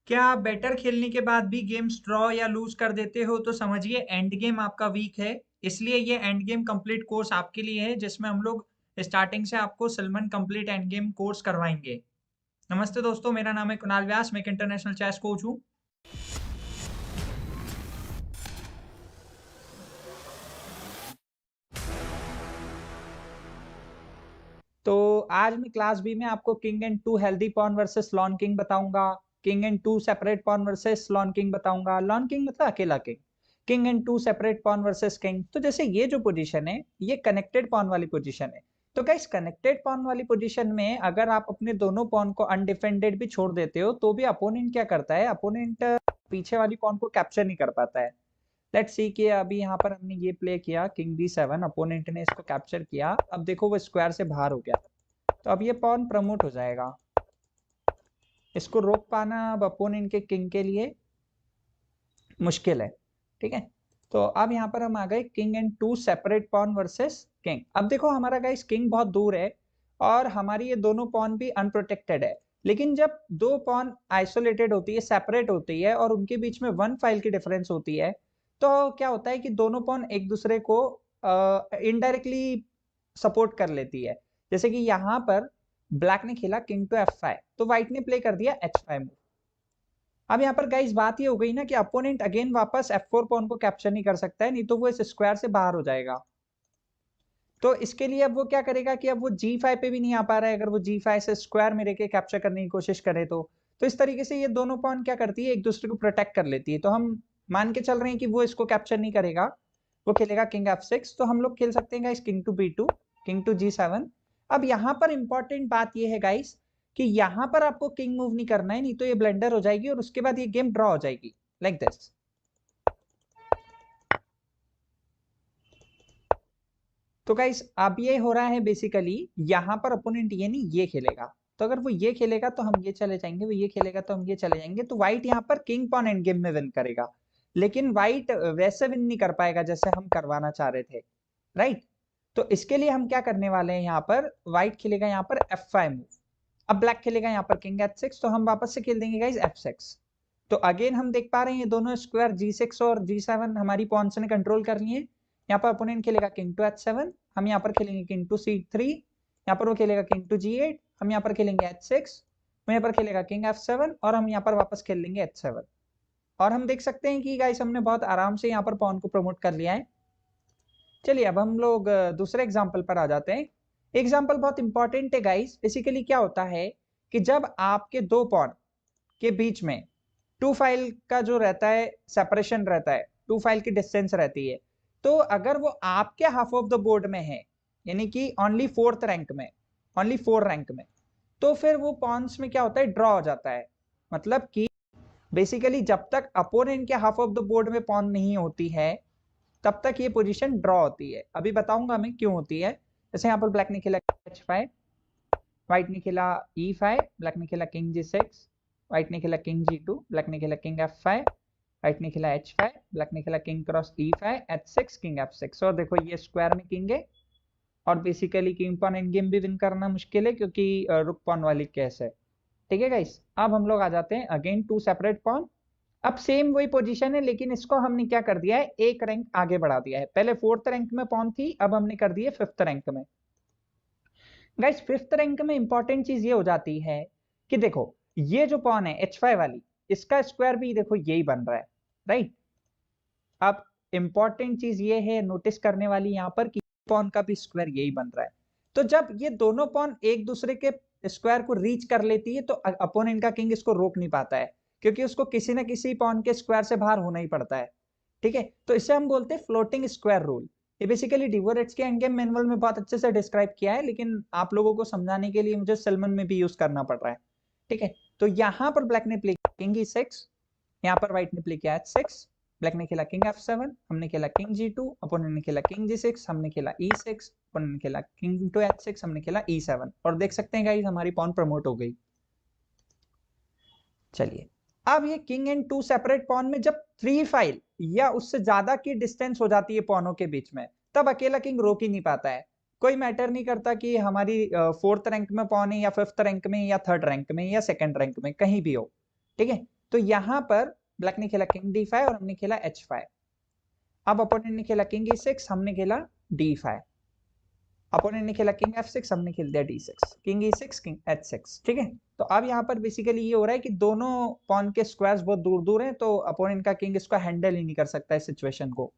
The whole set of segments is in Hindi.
क्या आप बेटर खेलने के बाद भी गेम्स ड्रॉ या लूज कर देते हो तो समझिए एंड गेम आपका वीक है। इसलिए ये एंड गेम कंप्लीट कोर्स आपके लिए है जिसमें हम लोग स्टार्टिंग से आपको सिलमन कंप्लीट एंड गेम कोर्स करवाएंगे। नमस्ते दोस्तों, मेरा नाम है कुणाल व्यास, मैं एक इंटरनेशनल चेस कोच हूँ। तो आज मैं क्लास बी में आपको king and two healthy pawn versus lone king बताऊंगा। King and two separate pawn versus lone king बताऊंगा। लॉन किंग मतलब अकेला king. King and two separate pawn versus king. तो जैसे ये जो पोजीशन है ये कनेक्टेड पॉन वाली पोजीशन है। तो गाइस कनेक्टेड पॉन वाली पोजीशन में अगर आप अपने दोनों पॉन को अनडिफेंडेड भी छोड़ देते हो तो भी अपोनेंट क्या करता है, अपोनेंट पीछे वाली पॉन को कैप्चर नहीं कर पाता है। लेट्स सी कि अभी यहाँ पर हमने ये प्ले किया किंग B7, अपोनेंट ने इसको कैप्चर किया। अब देखो वो स्क्वायर से बाहर हो गया, तो अब ये पॉन प्रमोट हो जाएगा। इसको रोक पाना अब अपोनेंट के किंग के लिए मुश्किल है। ठीक है, तो अब यहाँ पर हम आ गए king and two separate pawn versus king. अब देखो हमारा गाइस किंग बहुत दूर है और हमारी ये दोनों पॉन भी अनप्रोटेक्टेड है। लेकिन जब दो पॉन आइसोलेटेड होती है, सेपरेट होती है और उनके बीच में 1 फाइल की डिफरेंस होती है, तो क्या होता है कि दोनों पॉन एक दूसरे को इनडायरेक्टली सपोर्ट कर लेती है। जैसे कि यहाँ पर ब्लैक ने खेला किंग टू F5, तो व्हाइट ने प्ले कर दिया H5 मूव। अब यहाँ पर गाइस बात ये हो गई ना कि अपोनेंट अगेन वापस F4 पॉन को कैप्चर नहीं कर सकता है, नहीं तो वो इस स्क्वायर से बाहर हो जाएगा। तो इसके लिए अब वो क्या करेगा कि अब वो G5 पे भी नहीं आ पा रहा है। अगर वो G5 से स्क्वायर में के कैप्चर करने की कोशिश करे तो इस तरीके से ये दोनों पॉन क्या करती है, एक दूसरे को प्रोटेक्ट कर लेती है। तो हम मान के चल रहे हैं कि वो इसको कैप्चर नहीं करेगा, वो खेलेगा किंग F6। तो हम लोग खेल सकते हैं guys king to B2, king to G7। अब यहाँ पर इंपॉर्टेंट बात ये है गाइस कि यहाँ पर आपको किंग मूव नहीं करना है, नहीं तो ये ब्लंडर हो जाएगी और उसके बाद ये गेम ड्रॉ हो जाएगी लाइक दिस। तो गाइस अब ये हो रहा है बेसिकली, यहाँ पर अपोनेंट ये नहीं ये खेलेगा। तो अगर वो ये खेलेगा तो हम ये चले जाएंगे, वो ये खेलेगा तो हम ये चले जाएंगे। तो व्हाइट यहाँ पर किंग पॉन एंड गेम में विन करेगा, लेकिन व्हाइट वैसे विन नहीं कर पाएगा जैसे हम करवाना चाह रहे थे, राइट। तो इसके लिए हम क्या करने वाले हैं, यहाँ पर व्हाइट खेलेगा यहाँ पर F5 मूव। अब ब्लैक खेलेगा यहाँ पर किंग H6, तो हम वापस से खेल देंगे गाइस F6। तो अगेन हम देख पा रहे हैं ये दोनों स्क्वायर G6 और G7 हमारी पॉन्स ने कंट्रोल कर लिए। यहाँ पर अपोनेंट खेलेगा किंग टू H7, हम यहाँ पर खेलेंगे किंग टू C3, यहाँ पर वो खेलेगा किंग टू G8, हम यहाँ पर खेलेंगे H6, वो यहाँ पर खेलेगा किंग F7 और हम यहाँ पर वापस खेल लेंगे H7। और हम देख सकते हैं कि गाइस हमने बहुत आराम से यहाँ पर पॉन को प्रमोट कर लिया है। चलिए अब हम लोग दूसरे एग्जाम्पल पर आ जाते हैं। एग्जाम्पल बहुत इंपॉर्टेंट है गाइस। बेसिकली क्या होता है कि जब आपके दो पॉन के बीच में 2 फाइल का जो रहता है सेपरेशन रहता है, 2 फाइल की डिस्टेंस रहती है, तो अगर वो आपके हाफ ऑफ द बोर्ड में है, यानी कि ओनली 4th रैंक में, ओनली 4 रैंक में, तो फिर वो पॉन्स में क्या होता है, ड्रॉ हो जाता है। मतलब कि बेसिकली जब तक अपोनेंट के हाफ ऑफ द बोर्ड में पॉन नहीं होती है तब तक ये पोजीशन ड्रॉ होती है। अभी बताऊंगा मैं क्यों होती है। जैसे यहाँ पर ब्लैक ने खेला H5, व्हाइट ने खेला E5, ब्लैक ने खेला किंग G6, व्हाइट ने खेला किंग G2, ब्लैक ने खेला किंग F5, व्हाइट ने खेला H5, ब्लैक ने खेला king cross E5, H6, king F6। और देखो ये स्क्वायर में किंग है और basically king pawn end game भी विन करना मुश्किल है क्योंकि रुक पॉन वाली केस है। ठीक है गाइस, अब हम लोग आ जाते हैं अगेन टू सेपरेट पॉन। अब सेम वही पोजीशन है लेकिन इसको हमने क्या कर दिया है, एक रैंक आगे बढ़ा दिया है। पहले 4th रैंक में पॉन थी, अब हमने कर दी है 5th रैंक में। गाइस 5th रैंक में इंपॉर्टेंट चीज ये हो जाती है कि देखो ये जो पॉन है H5 वाली, इसका स्क्वायर भी देखो यही बन रहा है, राइट। अब इंपॉर्टेंट चीज ये है नोटिस करने वाली यहाँ पर कि पॉन का भी स्क्वायर यही बन रहा है। तो जब ये दोनों पॉन एक दूसरे के स्क्वायर को रीच कर लेती है तो अपोनेंट का किंग इसको रोक नहीं पाता है, क्योंकि उसको किसी ना किसी पॉन के स्क्वायर से बाहर होना ही पड़ता है। ठीक है, तो इसे हम बोलते हैं फ्लोटिंग स्क्वायर रूल। ये बेसिकली डिवोरेट्स के एंड गेम मैनुअल में बहुत अच्छे से डिस्क्राइब किया है, लेकिन आप लोगों को समझाने के लिए मुझे सिलमन में भी यूज करना पड़ रहा है। ठीक है, तो यहाँ पर ब्लैक ने प्ले किंग E6, यहाँ पर व्हाइट ने प्ले किया H6, ब्लैक ने खेला किंग F7, हमने खेला किंग G2, अपोनेंट ने खेला किंग G6, हमने खेला E6, अपोनेंट ने खेला किंग टू H6, हमने खेला E7। और देख सकते हैं गाइस हमारी पॉन प्रमोट हो गई। चलिए अब ये king and two separate pawn में जब 3 फाइल या उससे ज्यादा की डिस्टेंस हो जाती है पॉनों के बीच में, तब अकेला किंग रोक ही नहीं पाता है। कोई मैटर नहीं करता कि हमारी 4th रैंक में पॉन है या 5th रैंक में या 3rd रैंक में या 2nd रैंक में, कहीं भी हो। ठीक है, तो यहां पर ब्लैक ने खेला किंग d5 और हमने खेला h5। अब अपोनेंट ने खेला किंग e6, हमने खेला d5। अपोनेंट ने खेला किंग f6, हमने खेल दिया d6, king e6, king h6। ठीक है, तो अब यहाँ पर बेसिकली ये हो रहा है कि दोनों पॉन के स्क्वायर्स बहुत दूर दूर हैं, तो अपोनेंट का किंग इसको हैंडल ही नहीं कर सकता इस सिचुएशन को।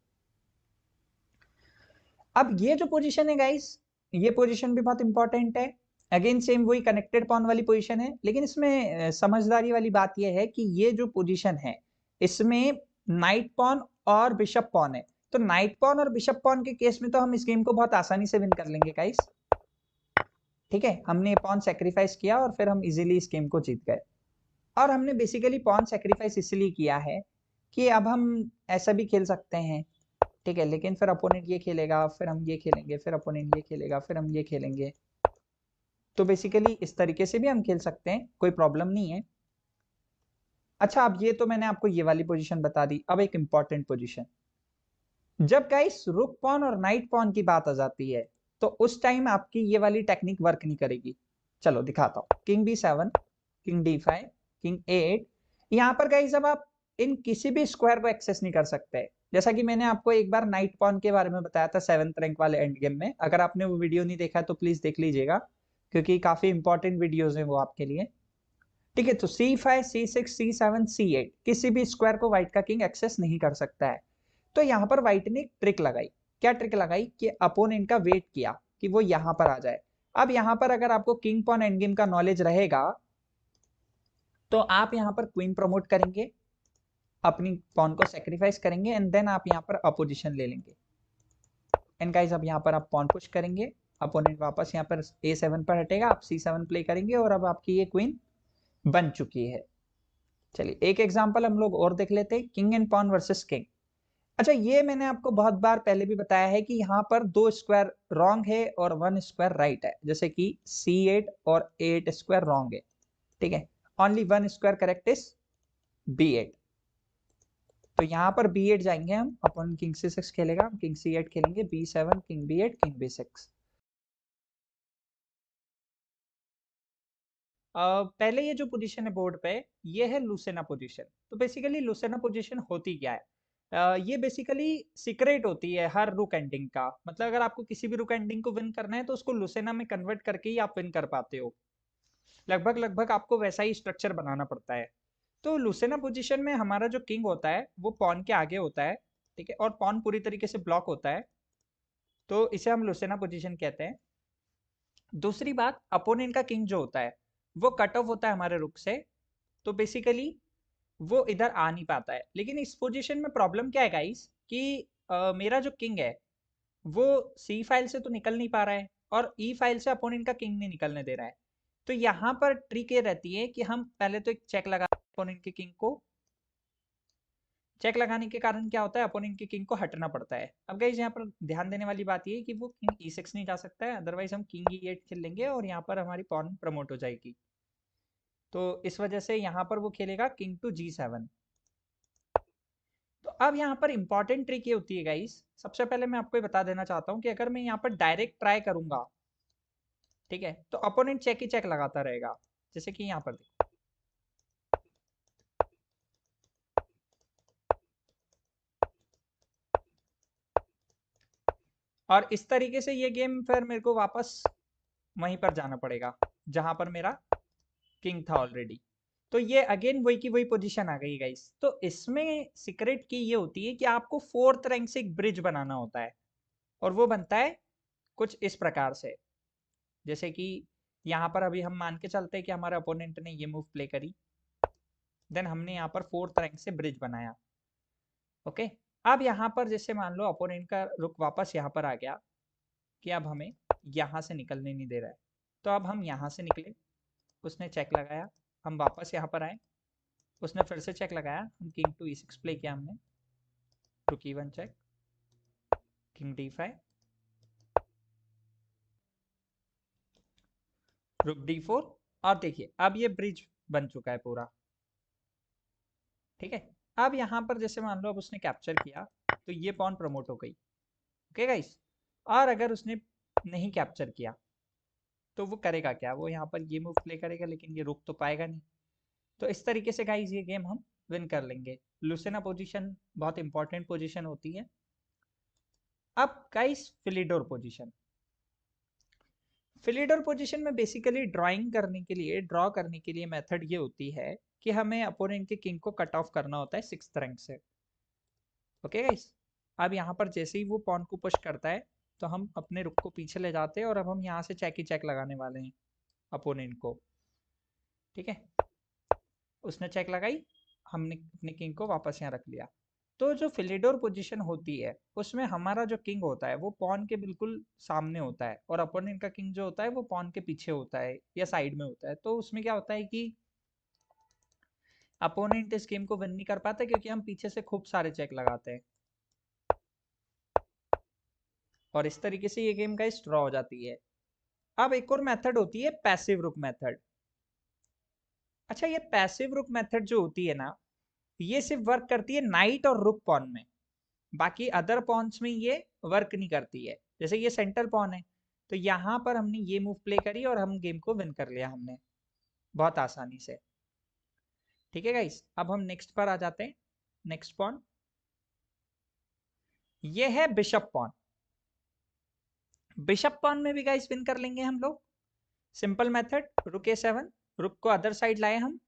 अब ये जो पोजीशन है गाइस, ये पोजीशन भी बहुत इंपॉर्टेंट है। अगेन सेम वही कनेक्टेड पॉन वाली पोजीशन है, लेकिन इसमें समझदारी वाली बात यह है कि ये जो पोजीशन है इसमें नाइट पॉन और बिशप पॉन है। तो नाइट पॉन और बिशप पॉन के केस में तो हम इस गेम को बहुत आसानी से विन कर लेंगे गाइस। ठीक है, हमने पॉन सेक्रीफाइस किया और फिर हम इजीली इस गेम को जीत गए। और हमने बेसिकली पॉन सेक्रीफाइस इसलिए किया है कि अब हम ऐसा भी खेल सकते हैं। ठीक है, लेकिन फिर अपोनेंट ये खेलेगा, फिर हम ये खेलेंगे, फिर अपोनेंट ये खेलेगा, फिर हम ये खेलेंगे। तो बेसिकली इस तरीके से भी हम खेल सकते हैं, कोई प्रॉब्लम नहीं है। अच्छा, अब ये तो मैंने आपको ये वाली पोजीशन बता दी। अब एक इंपॉर्टेंट पोजीशन, जब गाइस रुक पॉन और नाइट पॉन की बात आ जाती है तो उस टाइम आपकी ये वाली टेक्निक वर्क नहीं करेगी। चलो दिखाता हूं। King b7, king d5, king a8। यहां पर गाइस अब आप इन किसी भी स्क्वायर को एक्सेस नहीं कर सकते। जैसा कि मैंने आपको एक बार नाइट पॉन के बारे में बताया था 7th रैंक वाले एंड गेम में। अगर आपने वो वीडियो नहीं देखा तो प्लीज देख लीजिएगा, क्योंकि काफी इंपॉर्टेंट वीडियोज हैं वो आपके लिए। ठीक है, तो c5, c6, c7, c8 किसी भी स्क्वायर को व्हाइट का किंग एक्सेस नहीं कर सकता है। तो यहां पर व्हाइट ने एक ट्रिक लगाई। क्या ट्रिक लगाई कि अपोनेंट का वेट किया कि वो यहां पर आ जाए। अब यहां पर अगर आपको किंग पॉन एंड गेम का नॉलेज रहेगा तो आप यहां पर क्वीन प्रमोट करेंगे, अपनी पॉन को सेक्रीफाइस करेंगे एंड देन आप यहां पर अपोजिशन ले लेंगे। एंड गाइस अब यहां पर आप पॉन पुश करेंगे, अपोनेंट वापस यहां पर a7 पर हटेगा, आप c7 प्ले करेंगे और अब आपकी ये क्वीन बन चुकी है। चलिए एक एग्जांपल हम लोग और देख लेते हैं, king and pawn versus king. अच्छा, ये मैंने आपको बहुत बार पहले भी बताया है कि यहाँ पर 2 स्क्वायर रॉन्ग है और 1 स्क्वायर राइट है। जैसे कि c8 और a8 स्क्वायर रॉन्ग है। ठीक है, only 1 square correct is b8। तो यहाँ पर b8 जाएंगे हम, अपन किंग c6 खेलेगा, हम किंग c8 खेलेंगे, b7, king b8, king b6। पहले ये जो पोजीशन है बोर्ड पे, ये है लुसेना पोजीशन। तो बेसिकली लुसेना पोजीशन होती क्या है? ये बेसिकली सीक्रेट होती है हर रुक एंडिंग का। मतलब अगर आपको किसी भी रुक एंडिंग को विन करना है तो उसको लुसेना में कन्वर्ट करके ही आप विन कर पाते हो। लगभग लगभग आपको वैसा ही स्ट्रक्चर बनाना पड़ता है। तो लुसेना पोजीशन में हमारा जो किंग होता है वो पॉन के आगे होता है। ठीक है, और पॉन पूरी तरीके से ब्लॉक होता है, तो इसे हम लुसेना पोजीशन कहते हैं। दूसरी बात, अपोनेंट का किंग जो होता है वो कट ऑफ होता है हमारे रुक से, तो बेसिकली वो इधर आ नहीं पाता है। लेकिन इस पोजीशन में प्रॉब्लम क्या है गाइस कि मेरा जो किंग है वो सी फाइल से तो निकल नहीं पा रहा है और ई फाइल से अपोनेंट का किंग नहीं निकलने दे रहा है। तो यहाँ पर ट्रिक ये रहती है कि हम पहले तो एक चेक लगा अपोनेंट के किंग को। चेक लगाने के कारण क्या होता है, अपोनेंट के किंग को हटना पड़ता है। अब गाइस यहाँ पर ध्यान देने वाली बात ये है कि वो किंग e6 नहीं जा सकता है, अदरवाइज हम किंग e8 खेल लेंगे और यहाँ पर हमारी पॉन प्रमोट हो जाएगी। तो इस वजह से यहाँ पर वो खेलेगा किंग टू g7। तो अब यहाँ पर इंपॉर्टेंट ट्रिक ये होती है गाइस, सबसे पहले मैं आपको ये बता देना चाहता हूँ कि अगर मैं यहाँ पर डायरेक्ट ट्राई करूंगा, ठीक है, तो अपोनेंट चेक ही चेक लगाता रहेगा। जैसे कि यहाँ पर देखो, और इस तरीके से ये गेम फिर मेरे को वापस वहीं पर जाना पड़ेगा जहां पर मेरा किंग था ऑलरेडी। तो ये अगेन वही की वही पोजीशन आ गई गाइस। तो इसमें सीक्रेट की ये होती है कि आपको 4th रैंक से एक ब्रिज बनाना होता है, और वो बनता है कुछ इस प्रकार से। जैसे कि यहाँ पर अभी हम मान के चलते हैं कि हमारे अपोनेंट ने ये मूव प्ले करी, देन हमने यहाँ पर 4th रैंक से ब्रिज बनाया। ओके, अब यहाँ पर जैसे मान लो अपोनेंट का रुक वापस यहाँ पर आ गया कि अब हमें यहाँ से निकलने नहीं दे रहा है, तो अब हम यहाँ से निकले, उसने चेक लगाया, हम वापस यहाँ पर आए, उसने फिर से चेक लगाया, हम किंग टू e6 प्ले किया हमने, रुक e1 चेक, किंग d5, रुक d4, और देखिए अब ये ब्रिज बन चुका है पूरा। ठीक है, अब यहाँ पर जैसे मान लो अब उसने कैप्चर किया तो ये पॉन प्रमोट हो गई। ओके गाइस, और अगर उसने नहीं कैप्चर किया तो वो करेगा क्या, वो यहाँ पर ये मूव प्ले करेगा, लेकिन ये रुक तो पाएगा नहीं। तो इस तरीके से गाइस ये गेम हम विन कर लेंगे। लुसेना पोजीशन बहुत इंपॉर्टेंट पोजीशन होती है। अब गाइस फिलिडोर पोजीशन, फिलिडोर पोजीशन में बेसिकली ड्रॉ करने के लिए मेथड ये होती है कि हमें अपोनेंट के किंग को कट ऑफ करना होता है 6th रैंक से। ओके गाइस, अब यहाँ पर जैसे ही वो पॉन को पुश करता है तो हम अपने रुक को पीछे ले जाते हैं और अब हम यहाँ से चेक ही चेक लगाने वाले हैं अपोनेंट को। ठीक है, उसने चेक लगाई, हमने अपने किंग को वापस यहाँ रख लिया। तो जो फिलिडोर पोजीशन होती है उसमें हमारा जो किंग होता है वो पॉन के बिल्कुल सामने होता है और अपोनेंट का किंग जो होता है वो पॉन के पीछे होता है या साइड में होता है। तो उसमें क्या होता है कि अपोनेंट इस गेम को विन नहीं कर पाता क्योंकि हम पीछे से खूब सारे चेक लगाते हैं और इस तरीके से ये गेम गाइस ड्रॉ हो जाती है। अब एक और मेथड होती है पैसिव रुक मेथड। अच्छा, ये पैसिव रुक मेथड जो होती है ना, ये सिर्फ वर्क करती है नाइट और रुक पॉन में, बाकी अदर पॉन्स में ये वर्क नहीं करती है। जैसे ये सेंटर पॉन है तो यहाँ पर हमने ये मूव प्ले करी और हम गेम को विन कर लिया हमने बहुत आसानी से। ठीक है गाइस, अब हम नेक्स्ट पर आ जाते हैं। नेक्स्ट पॉन ये है बिशप पॉन। बिशप पॉन में भी गाइस विन कर लेंगे हम लोग। सिंपल मेथड, रुक A7, रुक को अदर साइड लाए हम,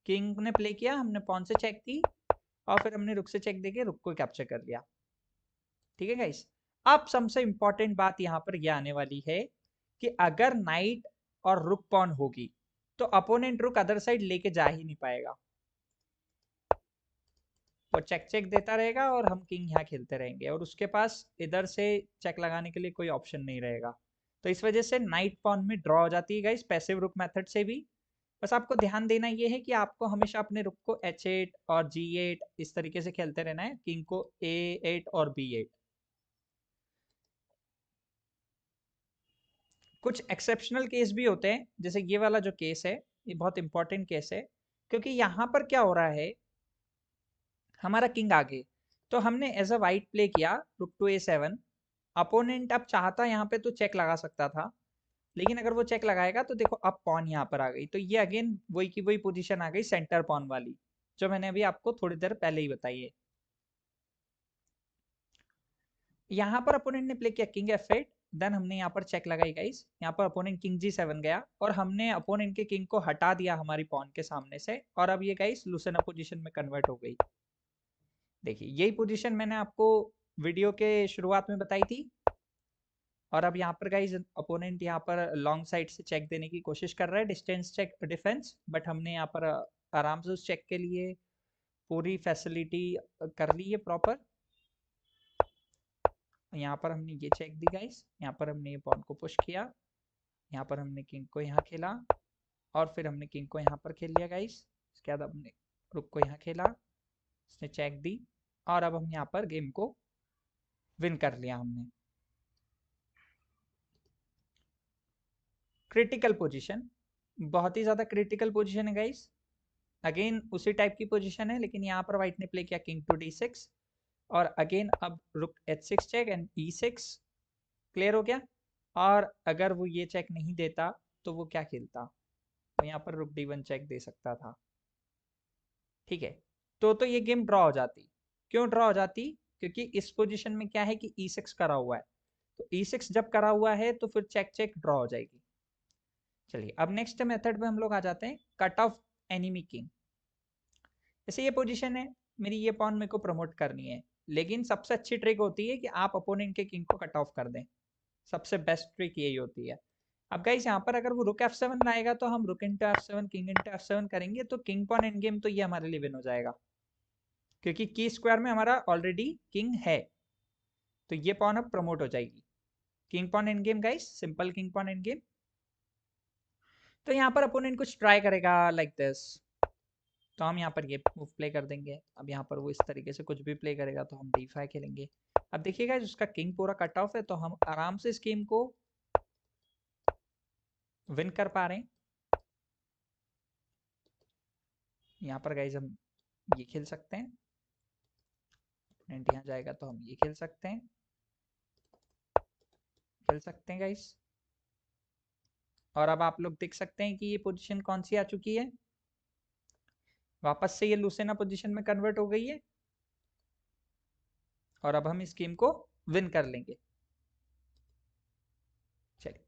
किंग ने प्ले किया, हमने पॉन से चेक दी और फिर हमने रुक से चेक देके रुक को कैप्चर कर लिया। ठीक है गाइस, अब सबसे इंपॉर्टेंट बात यहाँ पर यह आने वाली है कि अगर नाइट और रुक पॉन होगी तो अपोनेंट रुक अदर साइड लेके जा ही नहीं पाएगा, वो चेक चेक देता रहेगा और हम किंग यहाँ खेलते रहेंगे और उसके पास इधर से चेक लगाने के लिए कोई ऑप्शन नहीं रहेगा। तो इस वजह से नाइट पॉन में ड्रॉ हो जाती है गाइस पैसिव रुक मेथड से भी। बस आपको ध्यान देना ये है कि आपको हमेशा अपने रुक को H8 और G8 इस तरीके से खेलते रहना है, किंग को A8 और B8। कुछ एक्सेप्शनल केस भी होते हैं, जैसे ये वाला जो केस है ये बहुत इंपॉर्टेंट केस है क्योंकि यहाँ पर क्या हो रहा है, हमारा किंग आगे तो हमने एज अ वाइट प्ले किया रुक टू A7। अपोनेंट अब चाहता यहाँ पे तो चेक लगा सकता था, लेकिन अगर वो चेक लगाएगा तो देखो अब पॉन यहाँ पर आ गई, तो ये अगेन वही की वही पोजीशन आ गई सेंटर पॉन वाली जो मैंने अभी आपको थोड़ी देर पहले ही बताई है। यहाँ पर अपोनेंट ने प्ले किया किंग F8, देन हमने यहाँ पर चेक लगाई गाइस, यहाँ पर अपोनेंट किंग G7 गया और हमने अपोनेंट के किंग को हटा दिया हमारी पॉन के सामने से और अब ये गाइस लूसेना पोजीशन में कन्वर्ट हो गई। देखिए यही पोजीशन मैंने आपको वीडियो के शुरुआत में बताई थी और अब यहाँ पर गाइस अपोनेंट यहाँ पर लॉन्ग साइड से चेक देने की कोशिश कर रहा है, डिस्टेंस चेक डिफेंस, बट हमने यहाँ पर आराम से उस चेक के लिए पूरी फैसिलिटी कर ली है प्रॉपर। यहाँ पर हमने ये चेक दी गाइस, यहाँ पर हमने ये पॉन को पुश किया, यहाँ पर हमने किंग को यहाँ खेला और फिर हमने किंग को यहाँ पर खेल लिया गाइस। इसके बाद हमने रुक को यहाँ खेला, उसने चेक दी और अब हम यहाँ पर गेम को विन कर लिया हमने। क्रिटिकल पोजीशन, बहुत ही ज्यादा क्रिटिकल पोजीशन है गाइस। अगेन उसी टाइप की पोजीशन है लेकिन यहाँ पर व्हाइट ने प्ले किया किंग टू D6 और अगेन अब रुक H6 check and E6 clear हो गया। और अगर वो ये चेक नहीं देता तो वो क्या खेलता, तो यहाँ पर रुक D1 चेक दे सकता था। ठीक है, तो ये गेम ड्रॉ हो जाती। क्यों ड्रॉ हो जाती, क्योंकि इस पोजीशन में क्या है कि E6 करा हुआ है, तो E6 जब करा हुआ है तो फिर चेक चेक ड्रॉ हो जाएगी। चलिए अब नेक्स्ट मेथड में हम लोग आ जाते हैं कट ऑफ एनिमी किंग। जैसे ये पोजीशन है, मेरी ये पॉन मेरे को प्रमोट करनी है, लेकिन सबसे अच्छी ट्रिक होती है कि आप अपोनेंट के किंग को कट ऑफ कर दें, सबसे बेस्ट ट्रिक यही होती है। अब गाइस यहाँ पर अगर वो रुक F7 लाएगा तो हम रुक into F7 king into F7 करेंगे तो किंग पॉन एंड गेम तो ये हमारे लिए विन हो जाएगा क्योंकि की स्क्वायर में हमारा ऑलरेडी किंग है, तो ये पॉन अब प्रमोट हो जाएगी। King pawn end game guys, simple king pawn end game. तो यहाँ पर अपोनेंट कुछ ट्राई करेगा लाइक दिस, तो हम यहाँ पर ये मूव प्ले कर देंगे। अब यहाँ पर वो इस तरीके से कुछ भी प्ले करेगा तो हम D5 खेलेंगे। अब देखिएगा उसका किंग पूरा कट ऑफ है तो हम आराम से इस गेम को विन कर पा रहे हैं। यहाँ पर गाइज हम ये खेल सकते हैं, अपोनेंट यहाँ जाएगा तो हम ये खेल सकते हैं, गाइज। और अब आप लोग देख सकते हैं कि ये पोजीशन कौन सी आ चुकी है, वापस से ये लूसेना पोजीशन में कन्वर्ट हो गई है और अब हम इस गेम को विन कर लेंगे। चलिए,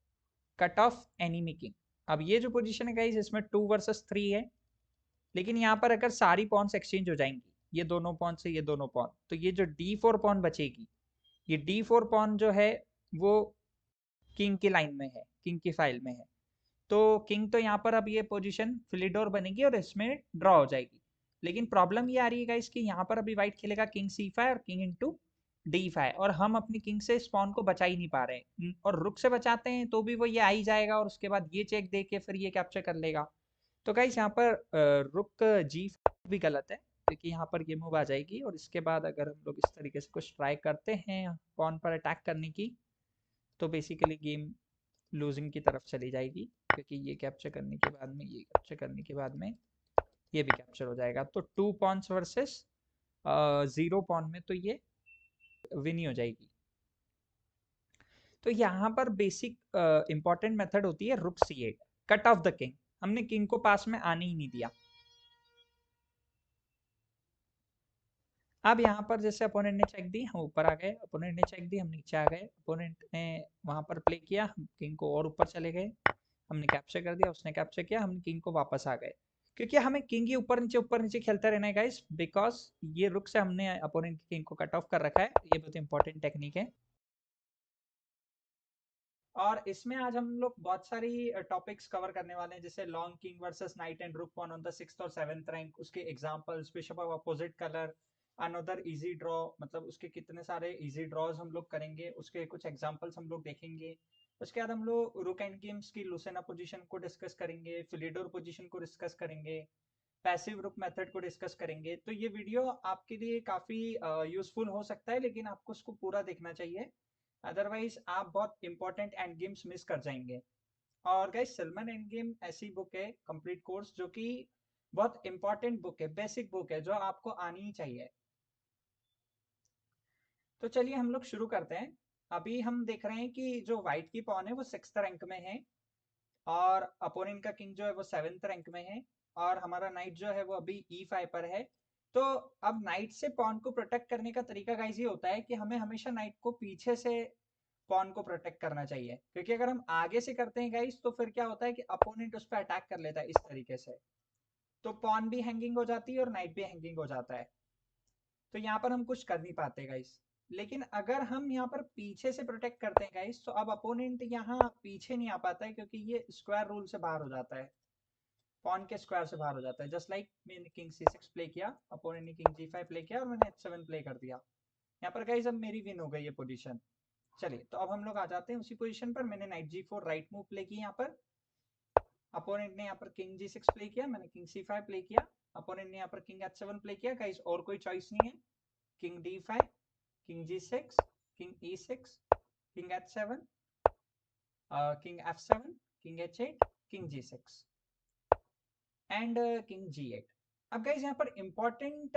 कट ऑफ एनिमी किंग। अब ये जो पोजीशन है गाइस, इसमें 2 वर्सेस 3 है, लेकिन यहाँ पर अगर सारी पॉन्स एक्सचेंज हो जाएंगी, ये दोनों पॉन से ये दोनों पॉन, तो ये जो D4 पॉन बचेगी, ये D4 पॉन जो है वो किंग की लाइन में है, किंग की फाइल में है। तो किंग तो यहाँ पर अब ये पोजीशन फिलिडोर बनेगी और इसमें ड्रॉ हो जाएगी। लेकिन प्रॉब्लम ये आ रही है गाइस कि यहाँ पर अभी वाइट खेलेगा किंग C5 और किंग इंटू D5, और हम अपनी किंग से स्पॉन को बचा ही नहीं पा रहे हैं, और रुक से बचाते हैं तो भी वो ये आ ही जाएगा और उसके बाद ये चेक दे के फिर ये कैप्चर कर लेगा। तो गाइस यहाँ पर रुक G5 भी गलत है, क्योंकि यहाँ पर ये मूव आ जाएगी और इसके बाद अगर हम लोग इस तरीके से कुछ ट्राई करते हैं पॉन पर अटैक करने की, तो बेसिकली गेम लूजिंग की तरफ चली जाएगी, क्योंकि ये कैप्चर करने के बाद में, ये कैप्चर करने के बाद में ये भी कैप्चर हो जाएगा। तो 2 पॉन्स वर्सेस 0 पॉन में तो ये विन ही हो जाएगी। तो यहाँ पर बेसिक इंपॉर्टेंट मेथड होती है रुक C8, cut off the king. हमने किंग को पास में आने ही नहीं दिया। अब यहाँ पर जैसे अपोनेंट ने चेक दी, हम ऊपर आ गए, अपोनेंट ने चेक दी, हम नीचे आ गए, अपोनेंट ने वहां पर प्ले किया, हम किंग को और ऊपर चले गए, हमने कैप्चर कर दिया, उसने कैप्चर किया, हम किंग को वापस आ गए। क्योंकि हमें किंग ही ऊपर नीचे खेलते रहना है गाइस, बिकॉज ये रुक से हमने अपोनेंट की किंग को कट ऑफ कर रखा है। ये बहुत इंपॉर्टेंट टेक्निक है। और इसमें आज हम लोग बहुत सारी टॉपिक्स कवर करने वाले हैं, जैसे long king versus night and रुक पॉन ऑन द 6th और 7th रैंक, उसके examples, bishop of opposite colour, another easy draw, मतलब उसके कितने सारे इजी ड्रॉज हम लोग करेंगे, उसके कुछ एग्जांपल्स हम लोग देखेंगे। उसके बाद हम लोग रुक एंड गेम्स की लूसेना पोजीशन को डिस्कस करेंगे, फिलिडोर पोजीशन को डिस्कस करेंगे, पैसिव रुक मेथड को डिस्कस करेंगे। तो ये वीडियो आपके लिए काफी यूजफुल हो सकता है, लेकिन आपको उसको पूरा देखना चाहिए, अदरवाइज आप बहुत इंपॉर्टेंट एंड गेम्स मिस कर जाएंगे। और गाइस, सलमान एंड गेम ऐसी बुक है, कंप्लीट कोर्स, जो कि बहुत इंपॉर्टेंट बुक है, बेसिक बुक है, जो आपको आनी ही चाहिए। तो चलिए हम लोग शुरू करते हैं। अभी हम देख रहे हैं कि जो व्हाइट की पॉन है वो 6th रैंक में है, और अपोनेंट का किंग जो है वो 7th रैंक में है, और हमारा नाइट जो है वो अभी E5 पर है। तो अब नाइट से पॉन को प्रोटेक्ट करने का तरीका गाइस ये होता है कि हमें हमेशा नाइट को पीछे से पॉन को प्रोटेक्ट करना चाहिए, क्योंकि अगर हम आगे से करते हैं गाइस तो फिर क्या होता है कि अपोनेंट उस पर अटैक कर लेता है इस तरीके से, तो पॉन भी हैंगिंग हो जाती है और नाइट भी हैंगिंग हो जाता है। तो यहाँ पर हम कुछ कर नहीं पाते गाइस। लेकिन अगर हम यहाँ पर पीछे से प्रोटेक्ट करते हैं गाइस, तो अब अपोनेंट यहाँ पीछे नहीं आ पाता है, क्योंकि ये स्क्वायर रूल से बाहर हो जाता है, पॉन के स्क्वायर से बाहर हो जाता है। जस्ट लाइक मैंने किंग C6 प्ले किया, अपोनेंट ने किंग G5 प्ले किया और मैंने H7 प्ले कर दिया। यहाँ पर गाइस अब मेरी विन हो गई है पोजीशन। चलिए, तो अब हम लोग आ जाते हैं उसी पोजीशन पर। मैंने night G4 right move play की यहाँ पर, अपोनेंट ने यहाँ पर किंग G6 प्ले किया, मैंने किंग C5 प्ले किया, अपोनेंट ने यहाँ पर किंग H7 प्ले किया। गाइस और कोई चॉइस नहीं है, king D5, king G6, king E6, king H7, king F7, king H8, king G6 and king G8। अब गाइस यहाँ पर इंपॉर्टेंट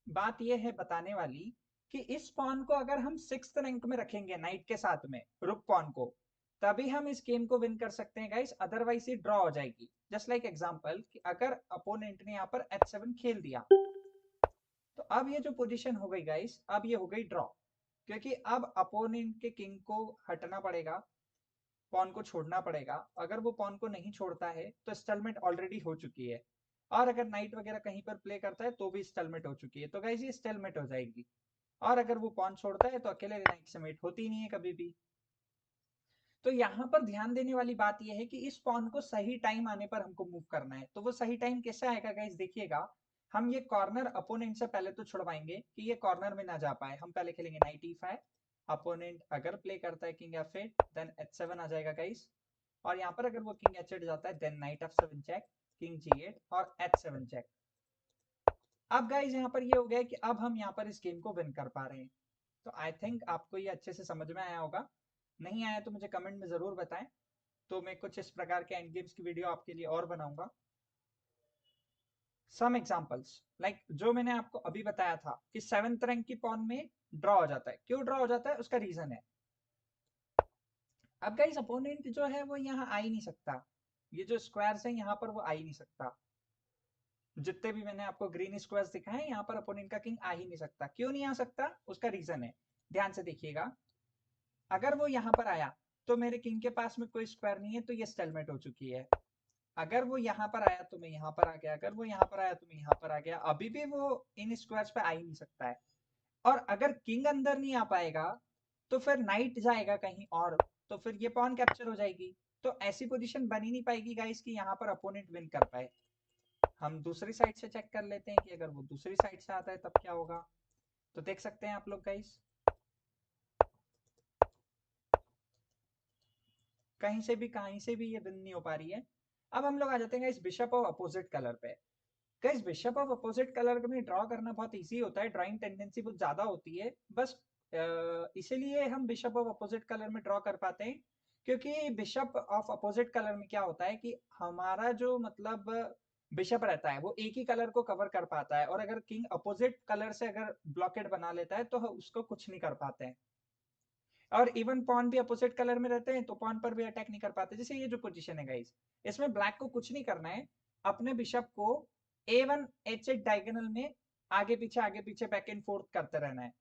बात यह है बताने वाली, कि इस पॉन को अगर हम 6th रैंक में रखेंगे नाइट के साथ में, रुक पॉन को, तभी हम इस गेम को विन कर सकते हैं गाइस, अदरवाइज ये ड्रॉ हो जाएगी। जस्ट लाइक एग्जांपल कि अगर अपोनेंट ने यहाँ पर H7 खेल दिया, तो अब ये जो पोजीशन हो गई गाइस, अब ये हो गई ड्रॉ, क्योंकि अब अपोनेंट के किंग को हटना पड़ेगा, पॉन को छोड़ना पड़ेगा। अगर वो पॉन को नहीं छोड़ता है तो स्टलमेट ऑलरेडी हो चुकी है, और अगर नाइट वगैरह कहीं पर प्ले करता है तो भी स्टलमेट हो चुकी है। तो गाइस ये स्टलमेट हो जाएगी, और अगर वो पॉन छोड़ता है तो अकेले नाइट से मेट होती नहीं है कभी भी। तो यहाँ पर ध्यान देने वाली बात यह है कि इस पॉन को सही टाइम आने पर हमको मूव करना है। तो वो सही टाइम कैसे आएगा गाइस, देखिएगा। हम ये कॉर्नर अपोनेंट से पहले तो छुड़वाएंगे कि ये कॉर्नर में ना जा पाए। हम पहले खेलेंगे नाइट E5, अपोनेंट अगर प्ले करता है किंग F8, देन H7 आ जाएगा गाइस, और यहाँ पर अगर वो किंग H8 जाता है, then night F7 check, king G8 और H7 चेक। अब गाइस यहाँ पर ये हो गया कि अब हम यहाँ पर इस गेम को विन कर पा रहे हैं। तो आई थिंक आपको ये अच्छे से समझ में आया होगा। नहीं आया तो मुझे कमेंट में जरूर बताएं, तो मैं कुछ इस प्रकार के एंड गेम्स की वीडियो आपके लिए और बनाऊंगा। सम एग्जांपल्स, लाइक जो मैंने आपको अभी बताया था कि 7th रैंक की पॉन में ड्रॉ हो जाता है। क्यों ड्रॉ हो जाता है, उसका रीजन है। अब गाइस अपोनेंट जो है वो यहाँ आ ही नहीं सकता, ये जो स्क्वायर्स है यहाँ पर वो आ ही नहीं सकता। जितने भी मैंने आपको ग्रीन स्क्वायर्स दिखाए, यहाँ पर अपोनेंट का किंग आ ही नहीं सकता। क्यों नहीं आ सकता, उसका रीजन है, ध्यान से देखिएगा। अगर वो यहाँ पर आया तो मेरे किंग के पास में कोई स्क्वायर नहीं है, तो ये स्टेलमेट हो चुकी है। अगर वो यहाँ पर आया तो मैं यहाँ पर आ गया, अगर वो यहाँ पर आया तो मैं यहाँ पर आ गया, अभी भी वो इन स्क्वायर्स पे आ ही नहीं सकता है। और अगर किंग अंदर नहीं आ पाएगा तो फिर नाइट जाएगा कहीं और, तो फिर ये पॉन कैप्चर हो जाएगी। तो ऐसी पोजीशन बन ही नहीं पाएगी गाइस कि यहाँ पर अपोनेंट विन कर पाए। हम दूसरी साइड से चेक कर लेते हैं कि अगर वो दूसरी साइड से आता है तब क्या होगा। तो देख सकते हैं आप लोग गाइस, कहीं से भी ये विन नहीं हो पा रही है। अब हम लोग आ जाते हैं guys bishop of opposite colour पे। Guys bishop of opposite colour में ड्रॉ करना बहुत इजी होता है, ड्राइंग टेंडेंसी बहुत ज्यादा होती है, बस इसीलिए हम बिशप ऑफ अपोजिट कलर में ड्रॉ कर पाते हैं। क्योंकि बिशप ऑफ अपोजिट कलर में क्या होता है कि हमारा जो मतलब बिशप रहता है वो एक ही कलर को कवर कर पाता है, और अगर किंग अपोजिट कलर से अगर ब्लॉकेड बना लेता है तो उसको कुछ नहीं कर पाते हैं। और इवन पॉन भी अपोजिट कलर में रहते हैं तो पॉन पर भी अटैक नहीं कर पाते। जैसे ये जो पोजीशन है गाइस, इसमें ब्लैक को कुछ नहीं करना है, अपने बिशप को A1 H8 डायगोनल में आगे पीछे बैक एंड फोर्थ करते रहना है।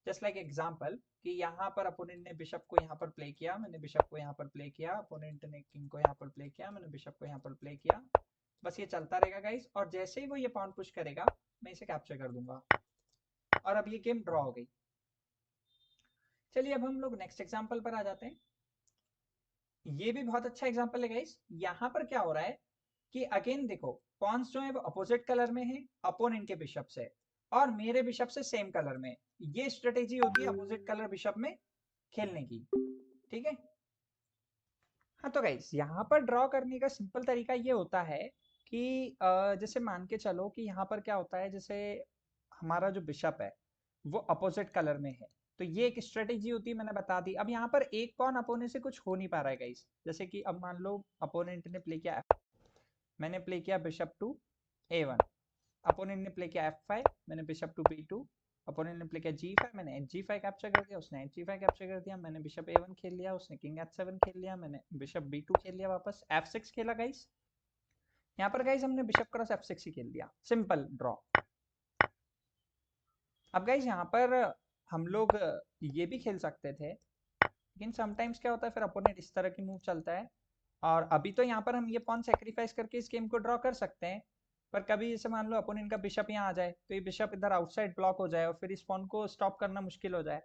जस्ट लाइक एग्जांपल कि यहाँ पर अपोनेंट ने बिशप को यहाँ पर प्ले किया, मैंने बिशप को यहाँ पर प्ले किया, अपोनेंट ने किंग को यहाँ पर प्ले किया, मैंने बिशप को यहाँ पर प्ले किया। बस ये चलता रहेगा गाइस, और जैसे ही वो ये पॉन पुश करेगा मैं इसे कैप्चर कर दूंगा, और अब ये गेम ड्रॉ हो गई। चलिए अब हम लोग नेक्स्ट एग्जांपल पर आ जाते हैं। ये भी बहुत अच्छा एग्जांपल है गाइस। यहाँ पर क्या हो रहा है कि अगेन देखो, पॉन्स जो है वो अपोजिट कलर में है अपोनेंट के बिशप से, और मेरे बिशप से सेम कलर में। ये स्ट्रेटेजी होती है अपोजिट कलर बिशप में खेलने की, ठीक है। हाँ तो गाइस यहाँ पर ड्रॉ करने का सिंपल तरीका ये होता है कि जैसे मान के चलो कि यहाँ पर क्या होता है, जैसे हमारा जो बिशप है वो अपोजिट कलर में है, तो ये एक स्ट्रेटेजी होती है, मैंने बता दी। अब यहाँ पर एक पॉन अपोनेंट से कुछ हो नहीं पा रहा है गाइस। जैसे कि अब मान लो अपोनेंट ने प्ले किया, मैंने प्ले किया बिशप टू A1, अपोनेंट ने प्ले किया F5, मैंने बिशप टू B2, अपोनेंट ने प्ले किया G5, मैंने G5 कैप्चर कर दिया, उसने G5 कैप्चर कर दिया, मैंने बिशप A1 खेल लिया, उसने किंग H7 खेल लिया, मैंने बिशप B2 खेल लिया, वापस F6 खेला गाइस। यहाँ पर गाइस हमने बिशप क्रॉस F6 ही खेल दिया, सिंपल ड्रॉ। अब गाइस यहाँ पर हम लोग ये भी खेल सकते थे, लेकिन समटाइम्स क्या होता है फिर अपोनेंट इस तरह की मूव चलता है, और अभी तो यहाँ पर हम ये पॉन सेक्रीफाइस करके इस गेम को ड्रॉ कर सकते हैं। पर कभी जैसे मान लो अपोनेंट का बिशप यहाँ आ जाए तो ये बिशप इधर आउटसाइड ब्लॉक हो जाए और फिर इस पॉन को स्टॉप करना मुश्किल हो जाए।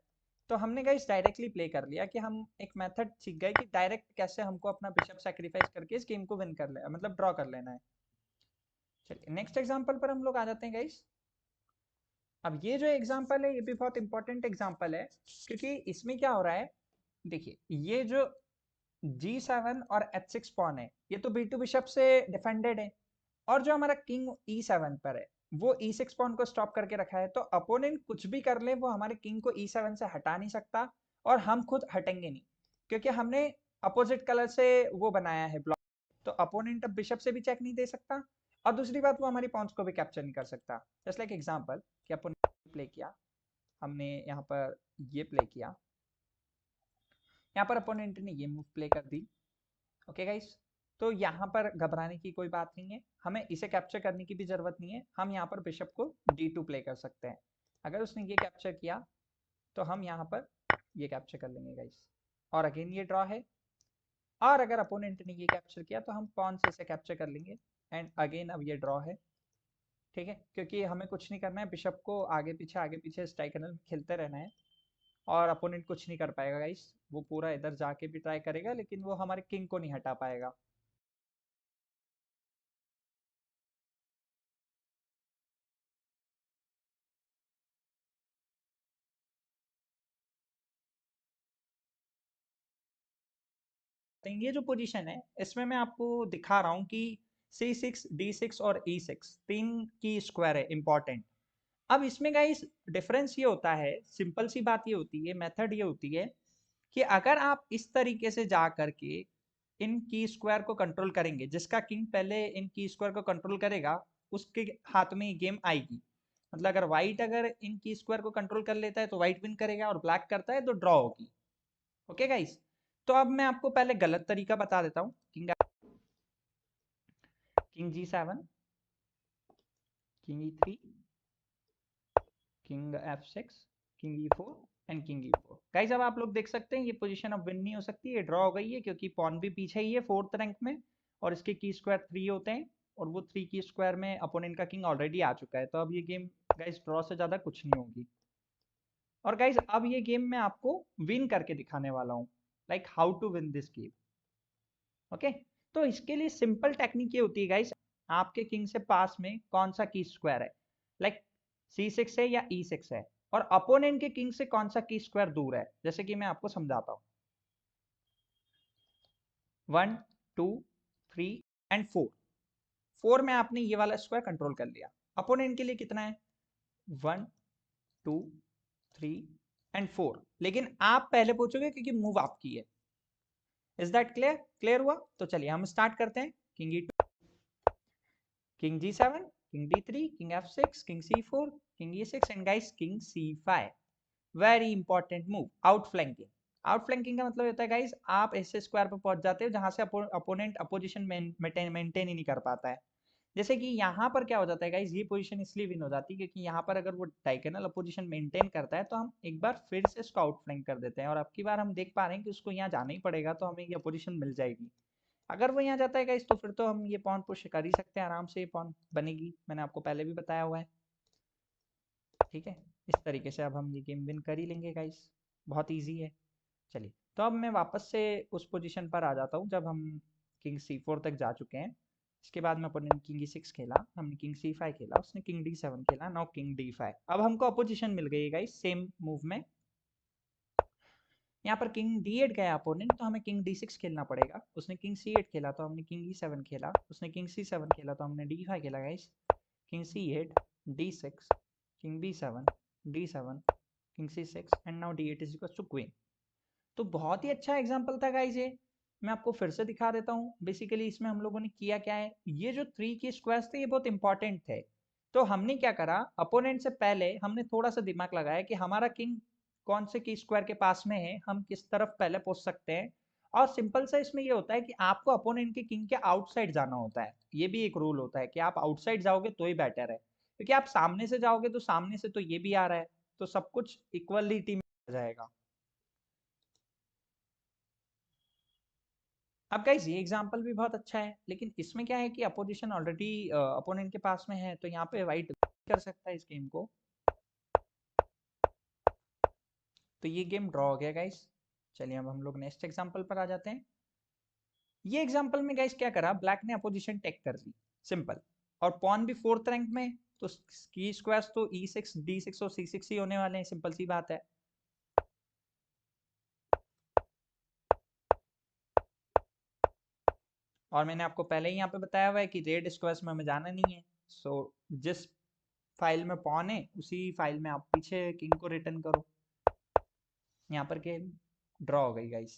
तो हमने गाइस डायरेक्टली प्ले कर लिया कि हम एक मेथड सीख गए कि डायरेक्ट कैसे हमको अपना बिशप सेक्रीफाइस करके इस गेम को विन कर ले, मतलब ड्रॉ कर लेना है। चलिए नेक्स्ट एग्जांपल पर हम लोग आ जाते हैं गाइस। अब ये जो एग्जांपल है ये भी बहुत इंपॉर्टेंट एग्जांपल है, क्योंकि इसमें क्या हो रहा है, देखिए ये जो G7 और H6 पॉन है ये तो B2 बिशप से डिफेंडेड है, और जो हमारा किंग E7 पर है वो E6 पॉन को स्टॉप करके रखा है। तो अपोनेंट कुछ भी कर ले वो हमारे किंग को E7 से हटा नहीं सकता, और हम खुद हटेंगे नहीं, क्योंकि हमने अपोजिट कलर से वो बनाया है ब्लॉक। तो अपोनेंट अब बिशप से भी चेक नहीं दे सकता, और दूसरी बात वो हमारी पॉन्स को भी कैप्चर नहीं कर सकता। जस्ट लाइक एग्जांपल कि अपोनेंट प्ले किया, हमने यहाँ पर ये प्ले किया, यहाँ पर अपोनेंट ने ये मूव प्ले कर दी। ओके गाइस, तो यहाँ पर घबराने की कोई बात नहीं है, हमें इसे कैप्चर करने की भी जरूरत नहीं है। हम यहाँ पर बिशप को D2 प्ले कर सकते हैं। अगर उसने ये कैप्चर किया तो हम यहाँ पर ये कैप्चर कर लेंगे गाइस, और अगेन ये ड्रॉ है। और अगर अपोनेंट ने ये कैप्चर किया तो हम पॉन से इसे कैप्चर कर लेंगे, एंड अगेन अब ये ड्रॉ है, ठीक है। क्योंकि हमें कुछ नहीं करना है, बिशप को आगे पीछे इस डायगोनल में खेलते रहना है, और अपोनेंट कुछ नहीं कर पाएगा गाइस। वो पूरा इधर जाके भी ट्राई करेगा लेकिन वो हमारे किंग को नहीं हटा पाएगा। ये जो पोजीशन है इसमें मैं आपको दिखा रहा हूँ कि C6, D6 और E6 तीन की स्क्वायर है इंपॉर्टेंट। अब इसमें गाइस डिफरेंस ये होता है, सिंपल सी बात ये होती है, मेथड ये होती है कि अगर आप इस तरीके से जा करके इन की स्क्वायर को कंट्रोल करेंगे, जिसका किंग पहले इन की स्क्वायर को कंट्रोल करेगा उसके हाथ में ये गेम आएगी। मतलब अगर व्हाइट अगर इन की स्क्वायर को कंट्रोल कर लेता है तो व्हाइट विन करेगा, और ब्लैक करता है तो ड्रॉ होगी। ओके गाइस, तो अब मैं आपको पहले गलत तरीका बता देता हूँ। King G7, king E3, king F6, king E4 and king E4। Guys अब आप लोग देख सकते हैं ये पोजीशन अब विन नहीं हो सकती, ये ड्रॉ हो गई है क्योंकि पॉन भी पीछे ही है 4th रैंक में और इसके की स्क्वायर 3 होते हैं और वो 3 की स्क्वायर में अपोनेंट का किंग ऑलरेडी आ चुका है। तो अब ये गेम गाइस ड्रॉ से ज्यादा कुछ नहीं होगी। और गाइस अब ये गेम मैं आपको विन करके दिखाने वाला हूँ, like how to win this game. Okay, तो इसके लिए सिंपल टेक्निक ये होती है गाइस, आपके किंग से पास में कौन सा की स्क्वायर है, लाइक C6 है या E6 है, और अपोनेंट के किंग से कौन सा की स्क्वायर दूर है। जैसे कि मैं आपको समझाता हूँ, 1 2 3 एंड 4। 4 में आपने ये वाला स्क्वायर कंट्रोल कर लिया, अपोनेंट के लिए कितना है 1 2 3 एंड 4, लेकिन आप पहले पूछोगे क्योंकि मूव आपकी है। Is that clear? क्लियर हुआ? तो चलिए हम स्टार्ट करते हैं। King E2, king G7, king D3, king F6, king C4, king E6 and guys king C5। Very important move, outflanking. Outflanking का मतलब होता है गाइस आप ऐसे स्क्वायर पर पहुंच जाते हो जहां से अपोनेंट अपोजिशन मेंटेन ही नहीं कर पाता है। जैसे कि यहाँ पर क्या हो जाता है गाइस, ये पोजीशन इसलिए विन हो जाती है क्योंकि यहाँ पर अगर वो डायगोनल अपोजिशन मेंटेन करता है तो हम एक बार फिर से इसको आउटफ्लैंक कर देते हैं और अब की बार हम देख पा रहे हैं कि उसको यहाँ जाना ही पड़ेगा तो हमें ये अपोजिशन मिल जाएगी। अगर वो यहाँ जाता है गाइस तो फिर तो हम ये पॉन पुश कर ही सकते हैं, आराम से ये पॉन बनेगी, मैंने आपको पहले भी बताया हुआ है। ठीक है, इस तरीके से अब हम ये गेम विन कर ही लेंगे गाइस, बहुत ईजी है। चलिए तो अब मैं वापस से उस पोजीशन पर आ जाता हूँ जब हम किंग C4 तक जा चुके हैं। इसके बाद में अपन किंग E6 खेला, हमने किंग C5 खेला, उसने किंग D7 खेला, नाउ किंग D5। अब हमको अपोजिशन मिल गई है गाइस सेम मूव में। यहाँ पर किंग D8 गया अपोनेंट तो हमें किंग D6 खेलना पड़ेगा। उसने किंग C8 खेला तो हमने किंग E7 खेला, उसने किंग C7 खेला तो हमने D5 खेला guys. King C8, D6, king B7, D7, king C6 and now D8 is equal to queen. तो बहुत ही अच्छा एग्जांपल था गाइस ये, मैं आपको फिर से दिखा देता हूँ। बेसिकली इसमें हम लोगों ने किया क्या है, ये जो 3 की स्क्वायर्स थे ये बहुत इंपॉर्टेंट थे। तो हमने क्या करा, अपोनेंट से पहले हमने थोड़ा सा दिमाग लगाया कि हमारा किंग कौन से की स्क्वायर के पास में है, हम किस तरफ पहले पहुंच सकते हैं। और सिंपल सा इसमें ये होता है कि आपको अपोनेंट के किंग के आउटसाइड जाना होता है। ये भी एक रूल होता है कि आप आउटसाइड जाओगे तो ही बेटर है, क्योंकि आप सामने से जाओगे तो सामने से तो ये भी आ रहा है तो सब कुछ इक्वलिटी में आ जाएगा। अब गाइस ये एग्जांपल भी बहुत अच्छा है, लेकिन इसमें क्या है कि अपोजिशन ऑलरेडी अपोनेंट के पास में है तो यहाँ पे वाइट कर सकता है इस गेम को। तो ये गेम ड्रॉ हो गया गाइस। चलिए अब हम लोग नेक्स्ट एग्जांपल पर आ जाते हैं। ये एग्जांपल में गाइस क्या करा, ब्लैक ने अपोजिशन टेक कर ली, सिंपल। और पॉन भी 4th रैंक में, तो की स्क्वायर्स तो E6, D6 और C6 ही होने वाले हैं, सिंपल सी बात है। और मैंने आपको पहले ही यहाँ पे बताया हुआ है कि रेड स्क्वायर्स में हमें जाना नहीं है। सो जिस फाइल में पॉन है उसी फाइल में आप पीछे किंग को रिटर्न करो। यहाँ पर गेम ड्रॉ हो गई गाइस।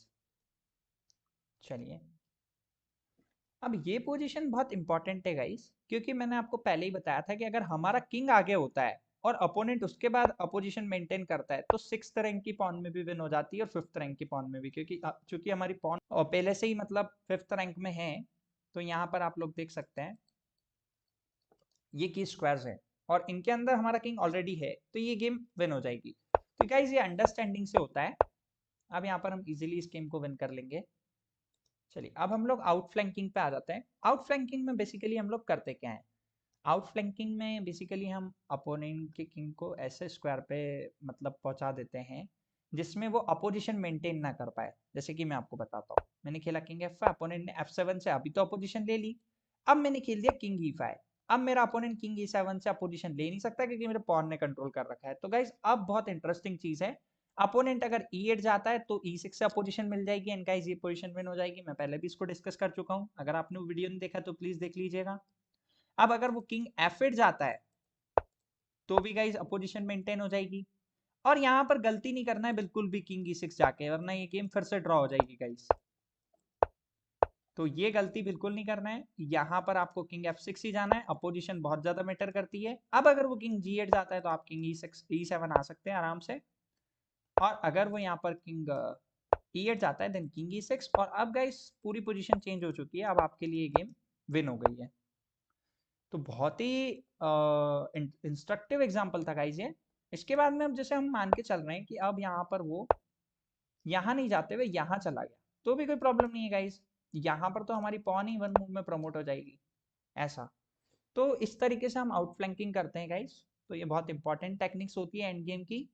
चलिए अब ये पोजीशन बहुत इंपॉर्टेंट है गाइस, क्योंकि मैंने आपको पहले ही बताया था कि अगर हमारा किंग आगे होता है और अपोनेंट उसके बाद अपोजिशन मेंटेन करता है तो 6th रैंक की पॉन में भी विन हो जाती है और 5th रैंक की पॉन में भी, क्योंकि चूंकि हमारी पॉन पहले से ही मतलब 5th रैंक में है। तो यहाँ पर आप लोग देख सकते हैं ये की स्क्वायर्स है और इनके अंदर हमारा किंग ऑलरेडी है, तो ये गेम विन हो जाएगी। तो गाइस ये अंडरस्टैंडिंग से होता है। अब यहाँ पर हम इजीली इस गेम को विन कर लेंगे। चलिए अब हम लोग आउटफ्लैंकिंग पे आ जाते हैं। आउटफ्लैंकिंग में बेसिकली हम लोग करते क्या है, आउटफ्लैंकिंग में बेसिकली हम अपोनेंट के किंग को ऐसे स्क्वायर पे मतलब पहुंचा देते हैं जिसमें वो अपोजिशन मेंटेन ना कर पाए। जैसे कि मैं आपको बताता हूँ, मैंने खेला किंग F5, अपोनेंट ने F7 से अभी तो अपोजिशन ले ली। अब मैंने खेल दिया किंग E5, अब मेरा अपोनेंट किंग E7 से अपोजिशन ले नहीं सकता क्योंकि मेरे पॉन ने कंट्रोल कर रखा है। तो गाइस अब बहुत इंटरेस्टिंग चीज है, अपोनेंट अगर E8 जाता है तो E6 से अपोजिशन मिल जाएगी एंड गाइस ये पोजीशन विन हो जाएगी। मैं पहले भी इसको डिस्कस कर चुका हूँ, अगर आपने वो वीडियो नहीं देखा तो प्लीज देख लीजिएगा। अब अगर वो किंग F8 जाता है तो भी गाइस अपोजिशन मेंटेन हो जाएगी। और यहाँ पर गलती नहीं करना है बिल्कुल भी किंग E6 जाके, वरना ये गेम फिर से ड्रॉ हो जाएगी गाइस। तो ये गलती बिल्कुल नहीं करना है, यहाँ पर आपको किंग F6 ही जाना है, अपोजिशन बहुत ज्यादा मैटर करती है। अब अगर वो किंग G8 जाता है तो आप किंग E7 आ सकते हैं आराम से। और अगर वो यहाँ पर किंग E8 जाता है देन किंग E6। और अब गाइस पूरी पोजीशन चेंज हो चुकी है, अब आपके लिए गेम विन हो गई है। तो बहुत ही इंस्ट्रक्टिव एग्जाम्पल था गाइज ये। इसके बाद में अब जैसे हम मान के चल रहे हैं कि अब यहाँ पर वो यहाँ नहीं जाते हुए यहाँ चला गया, तो भी कोई प्रॉब्लम नहीं है गाइज। यहाँ पर तो हमारी पॉन ही वन मूव में प्रमोट हो जाएगी ऐसा। तो इस तरीके से हम आउटफ्लैंकिंग करते हैं गाइज। तो ये बहुत इंपॉर्टेंट टेक्निक्स होती है एंड गेम की,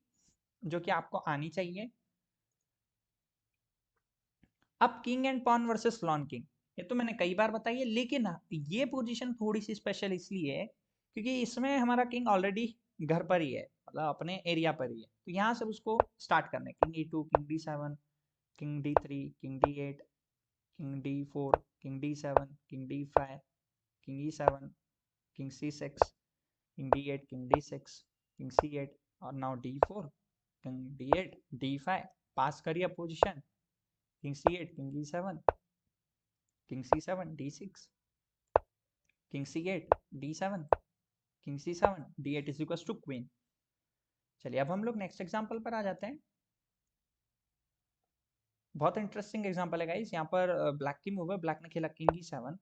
जो कि आपको आनी चाहिए। अब king and pawn versus lone king, ये तो मैंने कई बार बताई है, लेकिन ये पोजीशन थोड़ी सी स्पेशल इसलिए है क्योंकि इसमें हमारा किंग ऑलरेडी घर पर ही है, मतलब अपने एरिया पर ही है। तो यहाँ से उसको स्टार्ट करना है, king E2, king D7, king D3, king D8, king D4, king D7, king D5, king E7, king C6, king D8, king D6, king C8, और now D4, king D8, D5, pass करिए position, king C8, king E7, king C7, D6, king C8, D7, king C7, D8 is equal to queen. चलिए अब हम लोग नेक्स्ट एग्जांपल पर आ जाते हैं। बहुत इंटरेस्टिंग एग्जांपल है गाइस। यहाँ पर ब्लैक की मूव है, ब्लैक ने खेला किंग E7,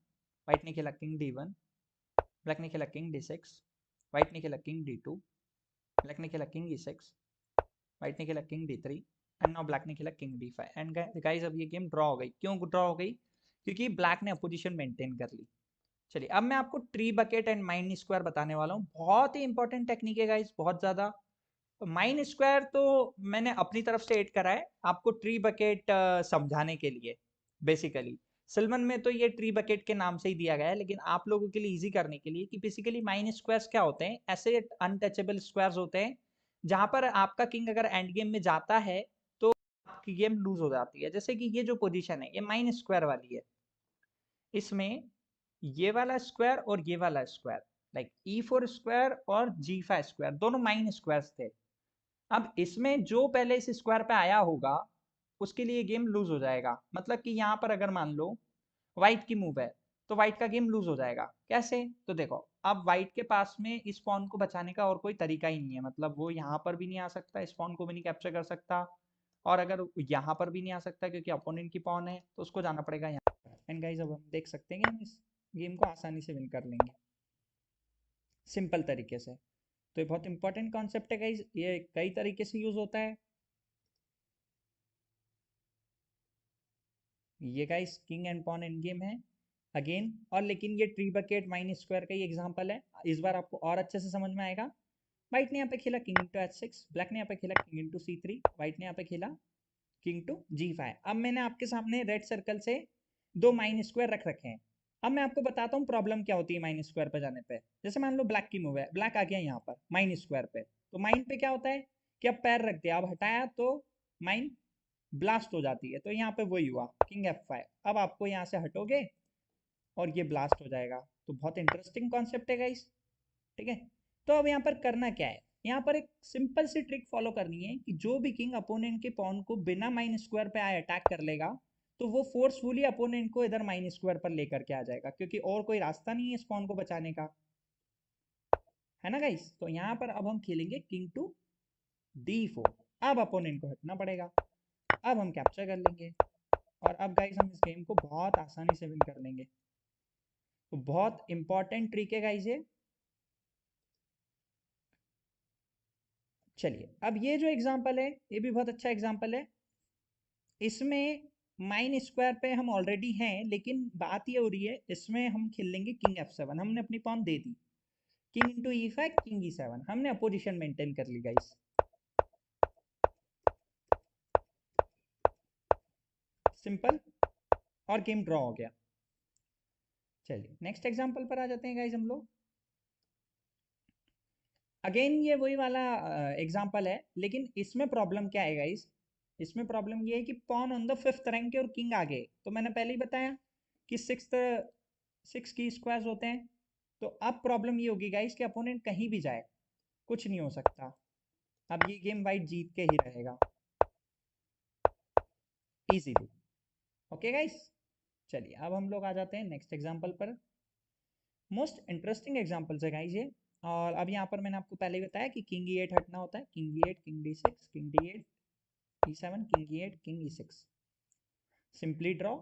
व्हाइट ने खेला किंग D1, ब्लैक ने खेला किंग D6, व्हाइट ने खेला किंग D2, ब्लैक ने खेला किंग E6, व्हाइट ने खेला king D3, and now black ने खेला किंग D5। एंड गाइस अब ये गेम ड्रॉ हो गई। क्यों ड्रॉ हो गई? क्योंकि ब्लैक ने अपोजिशन मेंटेन कर ली। चलिए अब मैं आपको tree bucket and mine square बताने वाला हूँ। बहुत ही इंपॉर्टेंट टेक्निक है गाइस, बहुत ज्यादा। माइन स्क्वायर तो मैंने अपनी तरफ से ऐड करा है आपको ट्री बकेट समझाने के लिए। बेसिकली सिल्वन में तो ये ट्री बकेट के नाम से ही दिया गया है, लेकिन आप लोगों के लिए इजी करने के लिए कि बेसिकली माइन स्क्वायर्स क्या होते हैं, ऐसे अनटचेबल स्क्वायर्स होते हैं जहां पर आपका किंग अगर एंड गेम में जाता है तो आपकी गेम लूज हो जाती है। जैसे कि ये जो पोजीशन है ये माइन स्क्वायर वाली है, इसमें ये वाला स्क्वायर और ये वाला स्क्वायर, लाइक E4 स्क्वायर और G5 स्क्वायर, दोनों माइन स्क्वायर्स थे। अब इसमें जो पहले इस स्क्वायर पे आया होगा उसके लिए गेम लूज हो जाएगा। मतलब कि यहाँ पर अगर मान लो व्हाइट की मूव है तो व्हाइट का गेम लूज हो जाएगा। कैसे? तो देखो अब व्हाइट के पास में इस पॉन को बचाने का और कोई तरीका ही नहीं है। मतलब वो यहाँ पर भी नहीं आ सकता, इस पॉन को भी नहीं कैप्चर कर सकता, और अगर यहाँ पर भी नहीं आ सकता क्योंकि अपोनेंट की पॉन है तो उसको जाना पड़ेगा यहाँ। एंड गाइस अब हम देख सकते हैं कि हम इस गेम को आसानी से विन कर लेंगे सिंपल तरीके से। तो ये बहुत इंपॉर्टेंट कॉन्सेप्ट है गाइस, ये कई तरीके से यूज होता है। ये guys king and pawn end game है अगेन, और लेकिन ये ट्री बकेट माइन स्क्वायर का ही एग्जांपल है। इस बार आपको और अच्छे से समझ में आएगा। व्हाइट ने यहाँ पे खेला किंग इंटू H6, ब्लैक ने यहाँ पे खेला किंग इंटू C3, व्हाइट ने यहाँ पे खेला किंग टू G5। अब मैंने आपके सामने रेड सर्कल से दो माइन स्क्वायर रख रखे हैं। अब मैं आपको बताता हूँ प्रॉब्लम क्या होती है माइन स्क्वायर पे जाने पे। जैसे मान लो ब्लैक की मूव है, ब्लैक आ गया यहाँ पर माइन स्क्वायर पे, तो माइन पे क्या होता है कि अब पैर रख दिया, अब हटाया तो माइन ब्लास्ट हो जाती है। तो यहाँ पे वही हुआ किंग F5। अब आपको यहाँ से हटोगे और ये ब्लास्ट हो जाएगा। तो बहुत इंटरेस्टिंग कॉन्सेप्ट है गाइस, ठीक है। तो अब यहाँ पर करना क्या है, यहाँ पर एक सिंपल सी ट्रिक फॉलो करनी है कि जो भी किंग अपोनेंट के पॉन को बिना माइन स्क्वायर पे आए अटैक कर लेगा तो वो फोर्सफुली अपोनेंट को इधर माइन स्क्वायर पर लेकर के आ जाएगा, क्योंकि और कोई रास्ता नहीं है इस पॉन को बचाने का, है ना गाइस। तो यहाँ पर अब हम खेलेंगे किंग टू D4। अब अपोनेंट को हटना पड़ेगा, अब हम कैप्चर कर लेंगे, और अब गाइस हम इस गेम को बहुत आसानी से विन कर लेंगे। तो बहुत इंपॉर्टेंट ट्रिक है गाइस ये। चलिए अब ये जो एग्जांपल है ये भी बहुत अच्छा एग्जांपल है। इसमें माइन स्क्वायर पे हम ऑलरेडी हैं, लेकिन बात ये हो रही है इसमें हम खेल लेंगे किंग F7। हमने अपनी पॉन दे दी, king into E5, king E7, हमने अपोजिशन मेंटेन कर ली गाइस। सिंपल, और गेम ड्रॉ हो गया। चलिए नेक्स्ट एग्जांपल पर आ जाते हैं गाइस हम लोग। अगेन ये वही वाला एग्जांपल है, लेकिन इसमें प्रॉब्लम क्या है गाइस, इसमें प्रॉब्लम ये है कि pawn on the 5th rank के और किंग आगे। तो मैंने पहले ही बताया कि 6 की स्क्वायर्स होते हैं। तो अब प्रॉब्लम ये होगी गाइस कि अपोनेंट कहीं भी जाए कुछ नहीं हो सकता। अब ये गेम वाइट जीत के ही रहेगा इजीली। ओके गाइस, चलिए अब हम लोग आ जाते हैं नेक्स्ट एग्जांपल पर। मोस्ट इंटरेस्टिंग एग्जांपल्स है गाइस ये। और अब यहाँ पर मैंने आपको पहले ही बताया कि किंग E8 हटना होता है, king E8, king D6, king D8, E7, king E8, king E6, simply draw.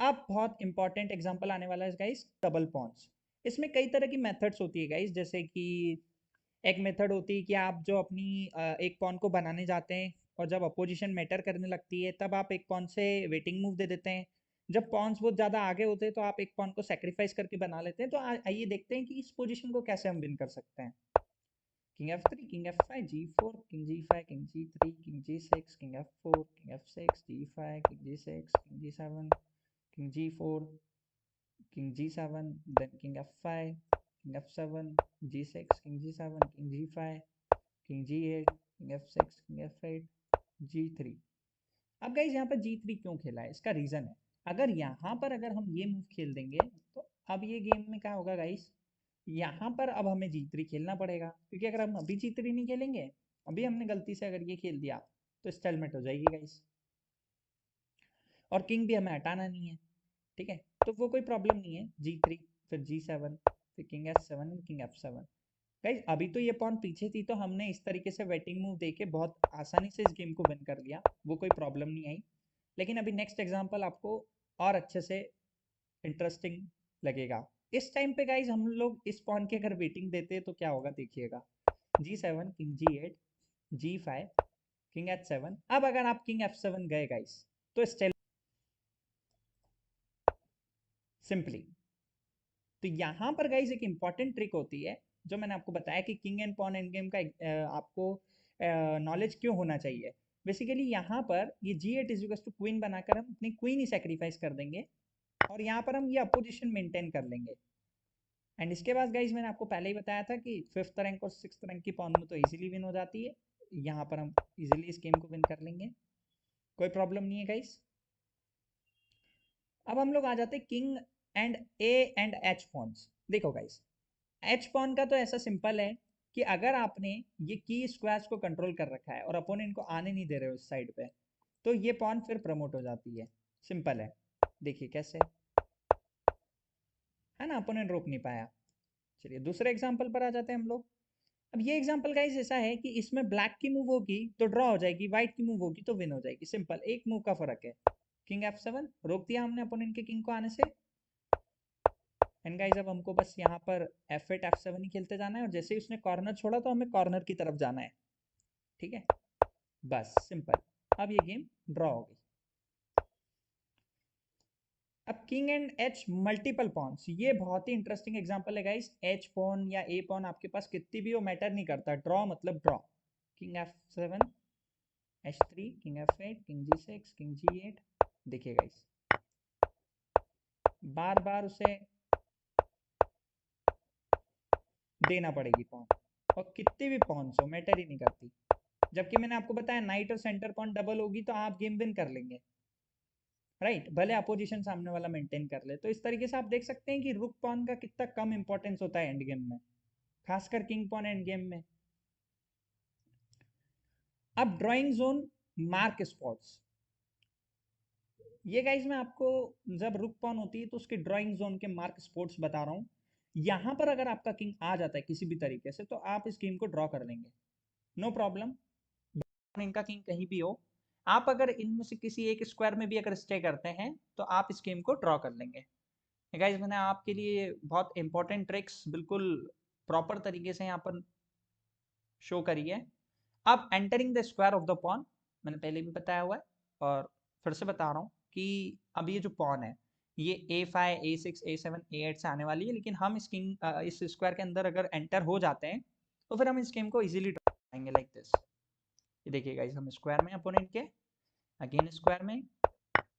अब बहुत इंपॉर्टेंट एग्जांपल आने वाला है गाइस, डबल पॉन्स। इसमें कई तरह की मेथड्स होती है गाइस, जैसे कि एक मेथड होती है कि आप जो अपनी एक पॉन को बनाने जाते हैं और जब अपोजिशन मैटर करने लगती है तब आप एक पॉन से वेटिंग मूव दे देते हैं। जब पॉन्स बहुत ज़्यादा आगे होते हैं तो आप एक पॉन को सेक्रीफाइस करके बना लेते हैं। तो आइए देखते हैं कि इस पोजीशन को कैसे हम विन कर सकते हैं। King F3, king F5, G4, king G5, king G3, king G6, king F4, king F6, G5, king G6, king G7, king G4, king G7, then king F5, king F7, G6, king G7, king G5, king G8, king F6, king F8, G3। अब गाइज यहाँ पर G3 क्यों खेला है, इसका रीजन है, अगर यहाँ पर अगर हम ये मूव खेल देंगे तो अब ये गेम में क्या होगा गाइज, यहाँ पर अब हमें G3 खेलना पड़ेगा, क्योंकि अगर हम अभी G3 नहीं खेलेंगे, अभी हमने गलती से अगर ये खेल दिया तो स्टेलमेट हो जाएगी गाइज, और किंग भी हमें हटाना नहीं है, ठीक है। तो वो कोई प्रॉब्लम नहीं है। G3, फिर G7, फिर king H7 and king F7। Guys अभी तो ये पॉन पीछे थी तो हमने इस तरीके से वेटिंग मूव देके बहुत आसानी से इस गेम को विन कर लिया, वो कोई प्रॉब्लम नहीं आई। लेकिन अभी नेक्स्ट एग्जांपल आपको और अच्छे से इंटरेस्टिंग लगेगा। इस टाइम पे गाइस हम लोग इस पॉन की अगर वेटिंग देते हैं तो क्या होगा देखिएगा। G7, king G8, G5, king H7। अब अगर आप किंग F7 गए गाइस तो स्टेल सिंपली। तो यहाँ पर गाइज एक इंपॉर्टेंट ट्रिक होती है जो मैंने आपको बताया कि king and pawn end game का आपको नॉलेज क्यों होना चाहिए। बेसिकली यहाँ पर ये G8 is equals to queen बनाकर हम अपनी क्वीन ही सेक्रीफाइस कर देंगे और यहाँ पर हम ये अपोजिशन मेंटेन कर लेंगे। एंड इसके बाद गाइज मैंने आपको पहले ही बताया था कि 5th रैंक और 6th रैंक की पॉन में तो इजीली विन हो जाती है, यहाँ पर हम इजीली इस गेम को विन कर लेंगे, कोई प्रॉब्लम नहीं है गाइज। अब हम लोग आ जाते हैं king and A and H pawns. देखो गाइस एच पॉन का तो ऐसा सिंपल है कि अगर आपने ये की स्क्वायर्स को कंट्रोल कर रखा है और अपोनेंट को आने नहीं दे रहे हो इस साइड पे, तो ये पॉन फिर प्रमोट हो जाती है, सिंपल है। देखिए कैसे है ना, अपोनेंट रोक नहीं पाया। चलिए दूसरे एग्जांपल पर आ जाते हैं हम लोग। अब ये एग्जांपल गाइस ऐसा है कि इसमें ब्लैक की मूव होगी तो ड्रॉ हो जाएगी, व्हाइट की मूव होगी तो विन हो जाएगी, सिंपल एक मूव का फर्क है। किंग F7 रोक दिया हमने अपोनेंट के किंग को आने से। एंड गाइस अब हमको बस यहाँ पर F8 F7 ही खेलते जाना है और जैसे ही उसने कॉर्नर छोड़ा तो हमें कॉर्नर की तरफ जाना है, ठीक है, बस सिंपल। अब ये गेम ड्रॉ हो गई। अब king and H multiple pawns, ये बहुत ही इंटरेस्टिंग एग्जांपल है गाइस। एच पॉन या ए पॉन आपके पास कितनी भी हो मैटर नहीं करता, ड्रॉ मतलब draw. King F7, H3, king F8, king G6, king G8। देखिए गाइस बार बार उसे देना पड़ेगी पॉन, और कितनी भी पॉन्स हो मैटर ही नहीं करती। जबकि मैंने आपको बताया नाइट और सेंटर पॉइंट डबल होगी तो आप गेम विन कर लेंगे, राइट, भले अपोजिशन सामने वाला मेंटेन कर ले। तो इस तरीके से आप देख सकते हैं कि रुक पॉन का कितना कम इंपॉर्टेंस होता है एंड गेम में, खासकर किंग पॉन एंड गेम में। अब ड्राइंग जोन मार्क स्पॉट्स, ये गाइज मैं आपको जब रुक पॉन होती है तो उसके ड्राइंग जोन के मार्क स्पॉट्स बता रहा हूँ। यहां पर अगर आपका किंग आ जाता है किसी भी तरीके से तो आप इस गेम को ड्रॉ कर लेंगे, नो प्रॉब्लम। इनका किंग कहीं भी हो, आप अगर इनमें से किसी एक स्क्वायर में भी अगर स्टे करते हैं तो आप इस गेम को ड्रॉ कर लेंगे। गाइज मैंने आपके लिए बहुत इंपॉर्टेंट ट्रिक्स बिल्कुल प्रॉपर तरीके से यहाँ पर शो करी है। अब entering the square of the pawn, मैंने पहले भी बताया हुआ है और फिर से बता रहा हूँ कि अब ये जो पॉन है ये A5, A6, A7, A8 से आने वाली है, लेकिन हम इस किंग इस स्क्वायर के अंदर अगर एंटर हो जाते हैं तो फिर हम इस गेम को इजीली ड्रॉ करेंगे लाइक दिस। ये देखिए गाइस हम स्क्वायर में अपोनेंट के, अगेन स्क्वायर में,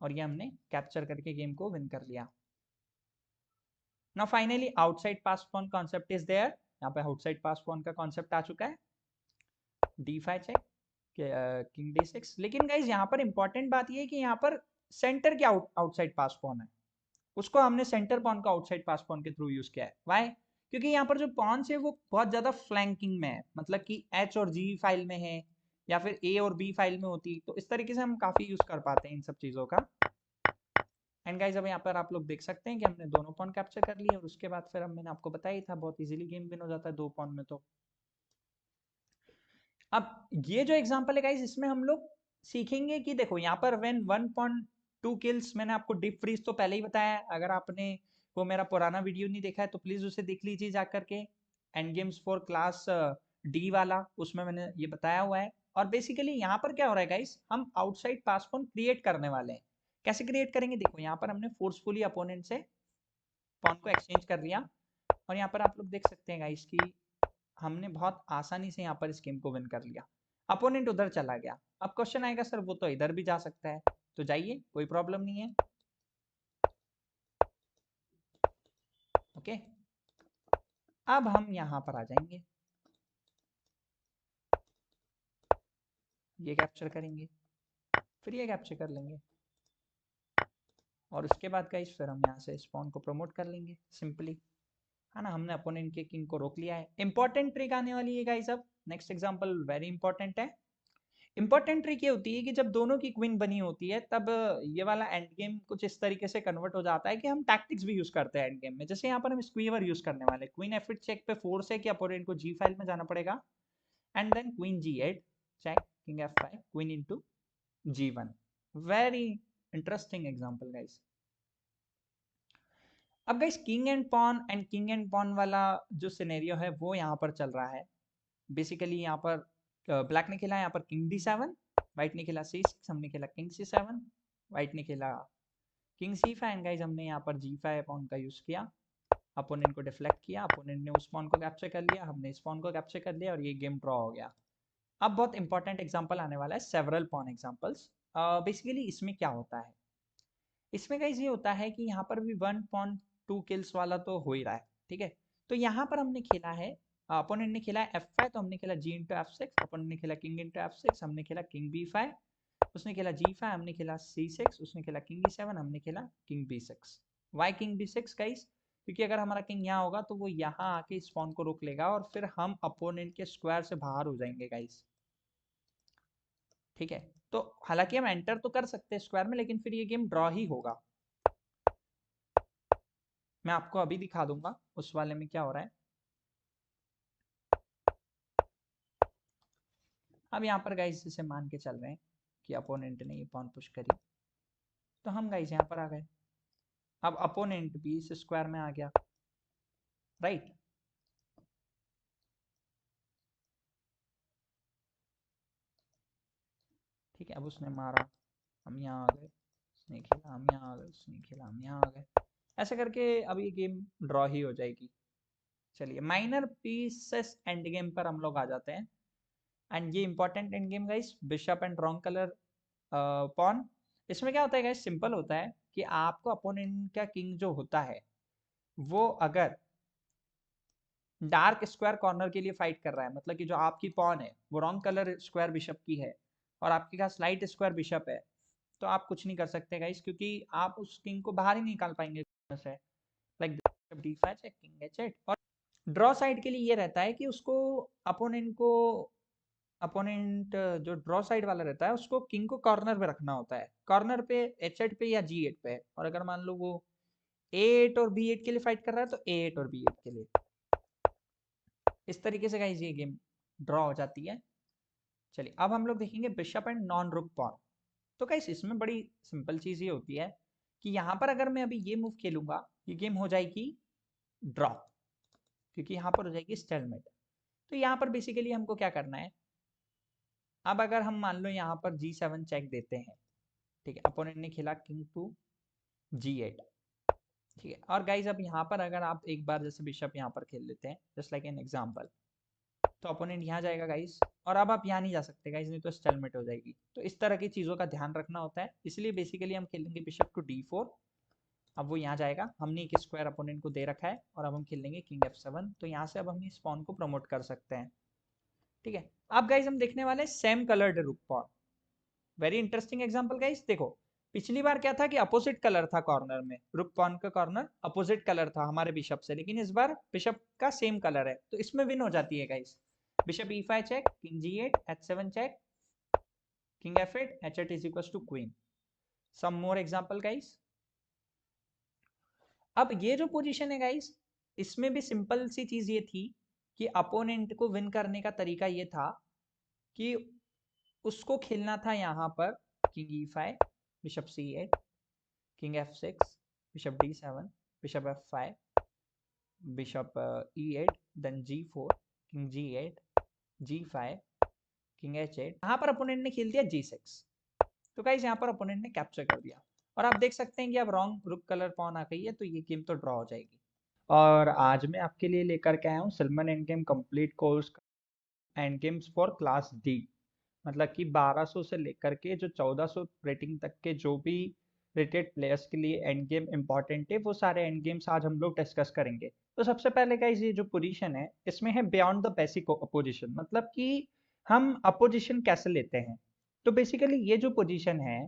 और ये हमने कैप्चर करके गेम को विन कर लिया। Now finally outside passed pawn concept is there, यहाँ पे आउटसाइड पास पॉन का कॉन्सेप्ट आ चुका है। D5 check, king D6। लेकिन गाइज यहाँ पर इंपॉर्टेंट बात ये है कि यहाँ पर सेंटर के आउटसाइड पास पॉन है, उसको हमने सेंटर पॉन का आउटसाइड पास पॉन के थ्रू यूज किया है। वाई? क्योंकि यहाँ पर जो पॉन्स है वो बहुत ज्यादा फ्लैंकिंग में है, मतलब कि H और G फाइल में है या फिर A और B फाइल में होती, तो इस तरीके से हम काफी यूज कर पाते हैं इन सब चीजों का। एंड गाइज अब यहाँ पर आप लोग देख सकते हैं कि हमने दोनों पॉन कैप्चर कर लिए और उसके बाद फिर मैंने आपको बताया ही था बहुत इजीली गेम विन हो जाता है 2 पॉन में। तो अब ये जो एग्जांपल है गाइस इसमें हम लोग सीखेंगे कि देखो यहाँ पर व्हेन 1.2 किल्स, मैंने आपको डीप फ्रीज तो पहले ही बताया, अगर आपने वो मेरा पुराना वीडियो नहीं देखा है तो प्लीज उसे देख लीजिए जा करके, and games for class D वाला, उसमें मैंने ये बताया हुआ है। और बेसिकली यहाँ पर क्या हो रहा है गाइस, हम आउटसाइड पास पॉन क्रिएट करने वाले हैं। कैसे क्रिएट करेंगे, देखो यहाँ पर हमने फोर्सफुली अपोनेंट से पॉन को एक्सचेंज कर लिया, और यहाँ पर आप लोग देख सकते हैं गाइस कि हमने बहुत आसानी से यहाँ पर इस गेम को विन कर लिया। अपोनेंट उधर चला गया, अब क्वेश्चन आएगा सर वो तो इधर भी जा सकता है, तो जाइए कोई प्रॉब्लम नहीं है। ओके, अब हम यहाँ पर आ जाएंगे, ये कैप्चर करेंगे, फिर ये कैप्चर कर लेंगे, और उसके बाद गाइस फिर हम यहाँ से स्पॉन को प्रमोट कर लेंगे सिंपली, है ना। हमने अपोनेंट के किंग को रोक लिया है। इंपॉर्टेंट ट्रिक आने वाली है गाइस, अब नेक्स्ट एग्जांपल वेरी इंपॉर्टेंट है। इंपॉर्टेंट ट्रिक ये होती है कि जब दोनों की क्वीन बनी होती है तब ये वाला एंड गेम कुछ इस तरीके से कन्वर्ट हो जाता है कि हम टैक्टिक्स भी यूज करते हैं एंड गेम में। जैसे यहाँ पर हम स्क्वीवर यूज करने वाले, क्वीन F8 चेक पे फोर्स है कि अपोनेंट को G5 में जाना पड़ेगा, and then queen G8 check, king F5, queen into G1। Very interesting example guys. अब गाइस किंग एंड पॉन वाला जो सिनेरियो है वो यहाँ पर चल रहा है। बेसिकली यहाँ पर ब्लैक ने खेला यहाँ पर किंग D7, व्हाइट ने खेला C6, हमने खेला किंग C7, व्हाइट ने खेला किंग C5, गाइस हमने यहाँ पर G5 पॉन का यूज किया, अपोनेंट को डिफ्लेक्ट किया, अपोनेंट ने उस पॉन को कैप्चर कर लिया, हमने इस पॉन को कैप्चर कर लिया, और ये गेम ड्रॉ हो गया। अब बहुत इंपॉर्टेंट एग्जांपल आने वाला है, सेवरल पॉन एग्जांपल्स। बेसिकली इसमें क्या होता है, इसमें गाइस ये होता है कि यहाँ पर भी 1.2 किल्स वाला तो हो ही रहा है, ठीक है। तो यहाँ पर हमने खेला है, अपोनेंट ने खेला है F5, तो हमने खेला G इंटू F6, अपोनेंट ने खेला किंग इंटू F6, हमने खेला किंग B5, उसने खेला G5, हमने खेला C6, उसने खेला किंग E7, हमने खेला king B6। Y king B6 guys, क्योंकि अगर हमारा किंग यहाँ होगा तो वो यहाँ आके स्पॉन को रोक लेगा, और फिर हम अपोनेंट के स्क्वायर से बाहर हो जाएंगे गाइस, ठीक है। तो हालांकि हम एंटर तो कर सकते हैं स्क्वायर में, लेकिन फिर ये गेम ड्रॉ ही होगा। मैं आपको अभी दिखा दूंगा उस वाले में क्या हो रहा है। अब यहाँ पर गाइस जैसे मान के चल रहे हैं कि अपोनेंट ने ये पॉन पुश करी, तो हम गाइस यहाँ पर आ गए, अब अपोनेंट भी इस स्क्वायर में आ गया, राइट। ठीक है, अब उसने मारा, हम यहाँ आ गए, उसने खेला, हम यहाँ आ गए, उसने खेला, हम यहाँ आ गए, ऐसे करके अब ये गेम ड्रॉ ही हो जाएगी। चलिए माइनर पीसेस एंड गेम पर हम लोग आ जाते हैं, एंड ये important end game guys, bishop and wrong colour pawn. इसमें क्या होता है गाइस, सिंपल होता है कि आपको अपोनेंट का किंग जो होता है वो अगर डार्क स्क्वायर कॉर्नर के लिए फाइट कर रहा है, मतलब कि जो आपकी पॉन है वो रॉन्ग कलर स्क्वायर बिशप की है, और आपके पास लाइट स्क्वायर बिशप है, तो आप कुछ नहीं कर सकते गाइस, क्योंकि आप उस किंग को बाहर ही नहीं निकाल पाएंगे से, like D5 check, king H8। और ड्रॉ साइड के लिए ये रहता है कि उसको अपोनेंट जो ड्रॉ साइड वाला रहता है उसको किंग को कॉर्नर पे रखना होता है, कॉर्नर पे H8 पे या G8 पे, और अगर मान लो वो A8 और B8 के लिए फाइट कर रहा है तो A8 और B8 के लिए, इस तरीके से गाइस ये गेम ड्रॉ हो जाती है। चलिए अब हम लोग देखेंगे बिशप एंड नॉन रुक पॉन। तो गाइस इसमें बड़ी सिंपल चीज ये होती है कि यहाँ पर अगर मैं अभी ये मूव खेलूंगा, ये गेम हो जाएगी ड्रॉ, क्योंकि यहाँ पर हो जाएगी स्टेलमेट। तो यहाँ पर बेसिकली हमको क्या करना है, अब अगर हम मान लो यहाँ पर G7 चेक देते हैं, ठीक है, अपोनेंट ने खेला किंग टू G8, ठीक है। और गाइज अब यहाँ पर अगर आप एक बार जैसे बिशप यहाँ पर खेल लेते हैं, जस्ट लाइक एन एग्जांपल, तो अपोनेंट यहाँ जाएगा गाइज, और अब आप यहाँ नहीं जा सकते गाइज, नहीं तो स्टेलमेट हो जाएगी। तो इस तरह की चीज़ों का ध्यान रखना होता है, इसलिए बेसिकली हम खेलेंगे बिशप टू D4। अब वो यहाँ जाएगा, हमने एक स्क्वायर अपोनेंट को दे रखा है, और अब हम खेल लेंगे किंग F7, तो यहाँ से अब हम इस पॉन को प्रमोट कर सकते हैं, ठीक है। अब गाइज हम देखने वाले same coloured rook pawn. Very interesting example guys, देखो पिछली बार क्या था कि अपोजिट कलर था कॉर्नर में, रुक पॉन का कॉर्नर अपोजिट कलर था हमारे बिशप से, लेकिन इस बार बिशप का सेम कलर है, तो इसमें विन हो जाती है guys. Bishop E5 check, king G8, H7 check, king F8, H8 is equal to queen. Some more example guys. अब ये जो पोजीशन है गाइस, इसमें भी सिंपल सी चीज ये थी कि अपोनेंट को विन करने का तरीका ये था कि उसको खेलना था यहाँ पर king E5, bishop C8, king F6, bishop D7, bishop f5, bishop e8, then g4, king g8, g5, king h8। यहाँ पर अपोनेंट ने खेल दिया g6। तो गाइस यहाँ पर अपोनेंट ने कैप्चर कर दिया और आप देख सकते हैं कि अब रॉन्ग रुक कलर पॉन आ गई है, तो ये गेम तो ड्रॉ हो जाएगी। और आज मैं आपके लिए लेकर के आया हूँ Salman end game complete course and games for class D. मतलब कि 1200 से लेकर के जो 1400 रेटिंग तक के जो भी रेटेड प्लेयर्स के लिए एंड गेम इंपॉर्टेंट है, वो सारे एंड गेम्स आज हम लोग डिस्कस करेंगे। तो सबसे पहले गाइस ये जो पोजीशन है इसमें है बियॉन्ड द बेसिक अपोजिशन, मतलब कि हम अपोजिशन कैसे लेते हैं। तो बेसिकली ये जो पोजीशन है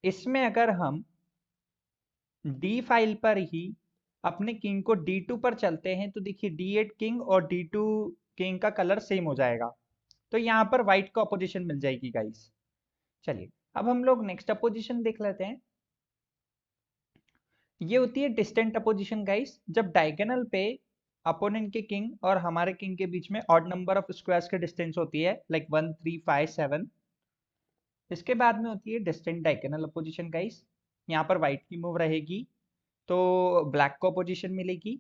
इसमें अगर हम डी फाइल पर ही अपने किंग को D2 पर चलते हैं तो देखिए D8 किंग और D2 किंग का कलर सेम हो जाएगा, तो यहाँ पर व्हाइट को अपोजिशन मिल जाएगी गाइस। चलिए अब हम लोग नेक्स्ट अपोजिशन देख लेते हैं। ये होती है डिस्टेंट अपोजिशन गाइस, जब डायगोनल पे अपोनेंट के किंग और हमारे किंग के बीच में ऑड नंबर ऑफ स्क्वायर्स के डिस्टेंस होती है, लाइक 1 3 5 7। इसके बाद में होती है डिस्टेंट डायगोनल अपोजिशन गाइस। यहाँ पर व्हाइट की मूव रहेगी तो ब्लैक को अपोजिशन मिलेगी,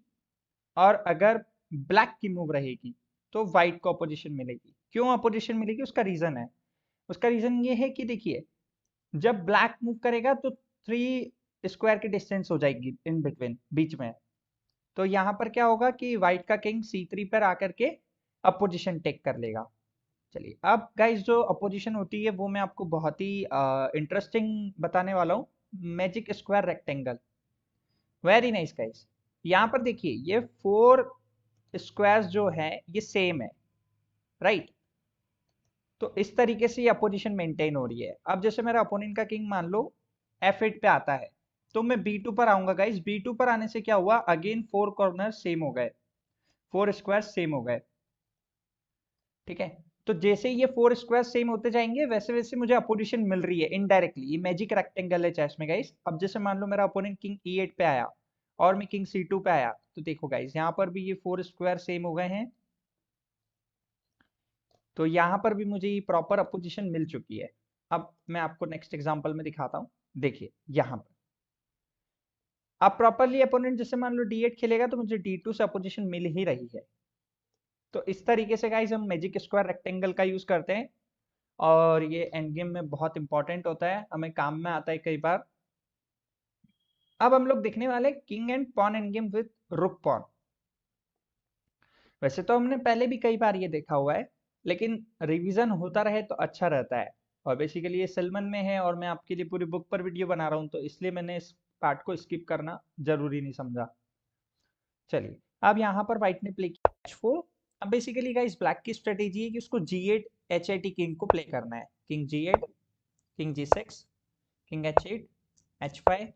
और अगर ब्लैक की मूव रहेगी तो व्हाइट को अपोजिशन मिलेगी। क्यों अपोजिशन मिलेगी, उसका रीजन है। उसका रीजन ये है कि देखिए जब ब्लैक मूव करेगा तो 3 स्क्वायर की डिस्टेंस हो जाएगी इन बिटवीन, बीच में। तो यहाँ पर क्या होगा कि व्हाइट का किंग C3 पर आकर के अपोजिशन टेक कर लेगा। चलिए अब गाइस जो अपोजिशन होती है वो मैं आपको बहुत ही इंटरेस्टिंग बताने वाला हूँ। Magic square rectangle, very nice guys. यहाँ पर देखिए ये 4 स्क्वायर्स जो है ये सेम है, राइट। तो इस तरीके से ये अपोजिशन मेंटेन हो रही है। अब जैसे मेरा अपोनेंट का किंग मान लो F8 पे आता है तो मैं B2 पर आऊंगा गाइस। B2 पर आने से क्या हुआ, अगेन 4 कॉर्नर सेम हो गए, 4 स्क्वायर सेम हो गए, ठीक है। तो जैसे ये 4 स्क्वायर सेम होते जाएंगे वैसे वैसे मुझे अपोजिशन मिल रही है इनडायरेक्टली। ये मैजिक रेक्टेंगल है चेस में गाइस। अब जैसे मान लो मेरा अपोनेंट किंग E8 पे आया और मैं किंग C2 पे आया, तो देखो गाइस यहाँ पर भी ये 4 स्क्वायर सेम हो गए हैं, तो यहाँ पर भी मुझे ये प्रॉपर अपोजिशन मिल चुकी है। अब मैं आपको नेक्स्ट एग्जांपल में दिखाता हूँ। देखिए यहाँ पर अब प्रॉपरली अपोनेंट जैसे मान लो D8 खेलेगा तो मुझे D2 से अपोजिशन मिल ही रही है। तो इस तरीके से गाइस हम मैजिक स्क्वायर रेक्टेंगल का यूज करते हैं और ये एंड गेम में बहुत इंपॉर्टेंट होता है, हमें काम में आता है कई बार। अब हम लोग देखने वाले king and pawn end game with rook pawn. वैसे तो हमने पहले भी कई बार ये देखा हुआ है, लेकिन रिवीजन होता रहे तो अच्छा रहता है। और बेसिकली ये सलमान में है और मैं आपके लिए पूरी बुक पर वीडियो बना रहा हूँ, तो इसलिए मैंने इस पार्ट को स्किप करना जरूरी नहीं समझा। चलिए अब यहाँ पर व्हाइट ने प्ले किया H4। अब बेसिकली गाइस ब्लैक की स्ट्रेटेजी है कि उसको G8 H8 किंग को प्ले करना है। King G8, king G6, king H8, H5,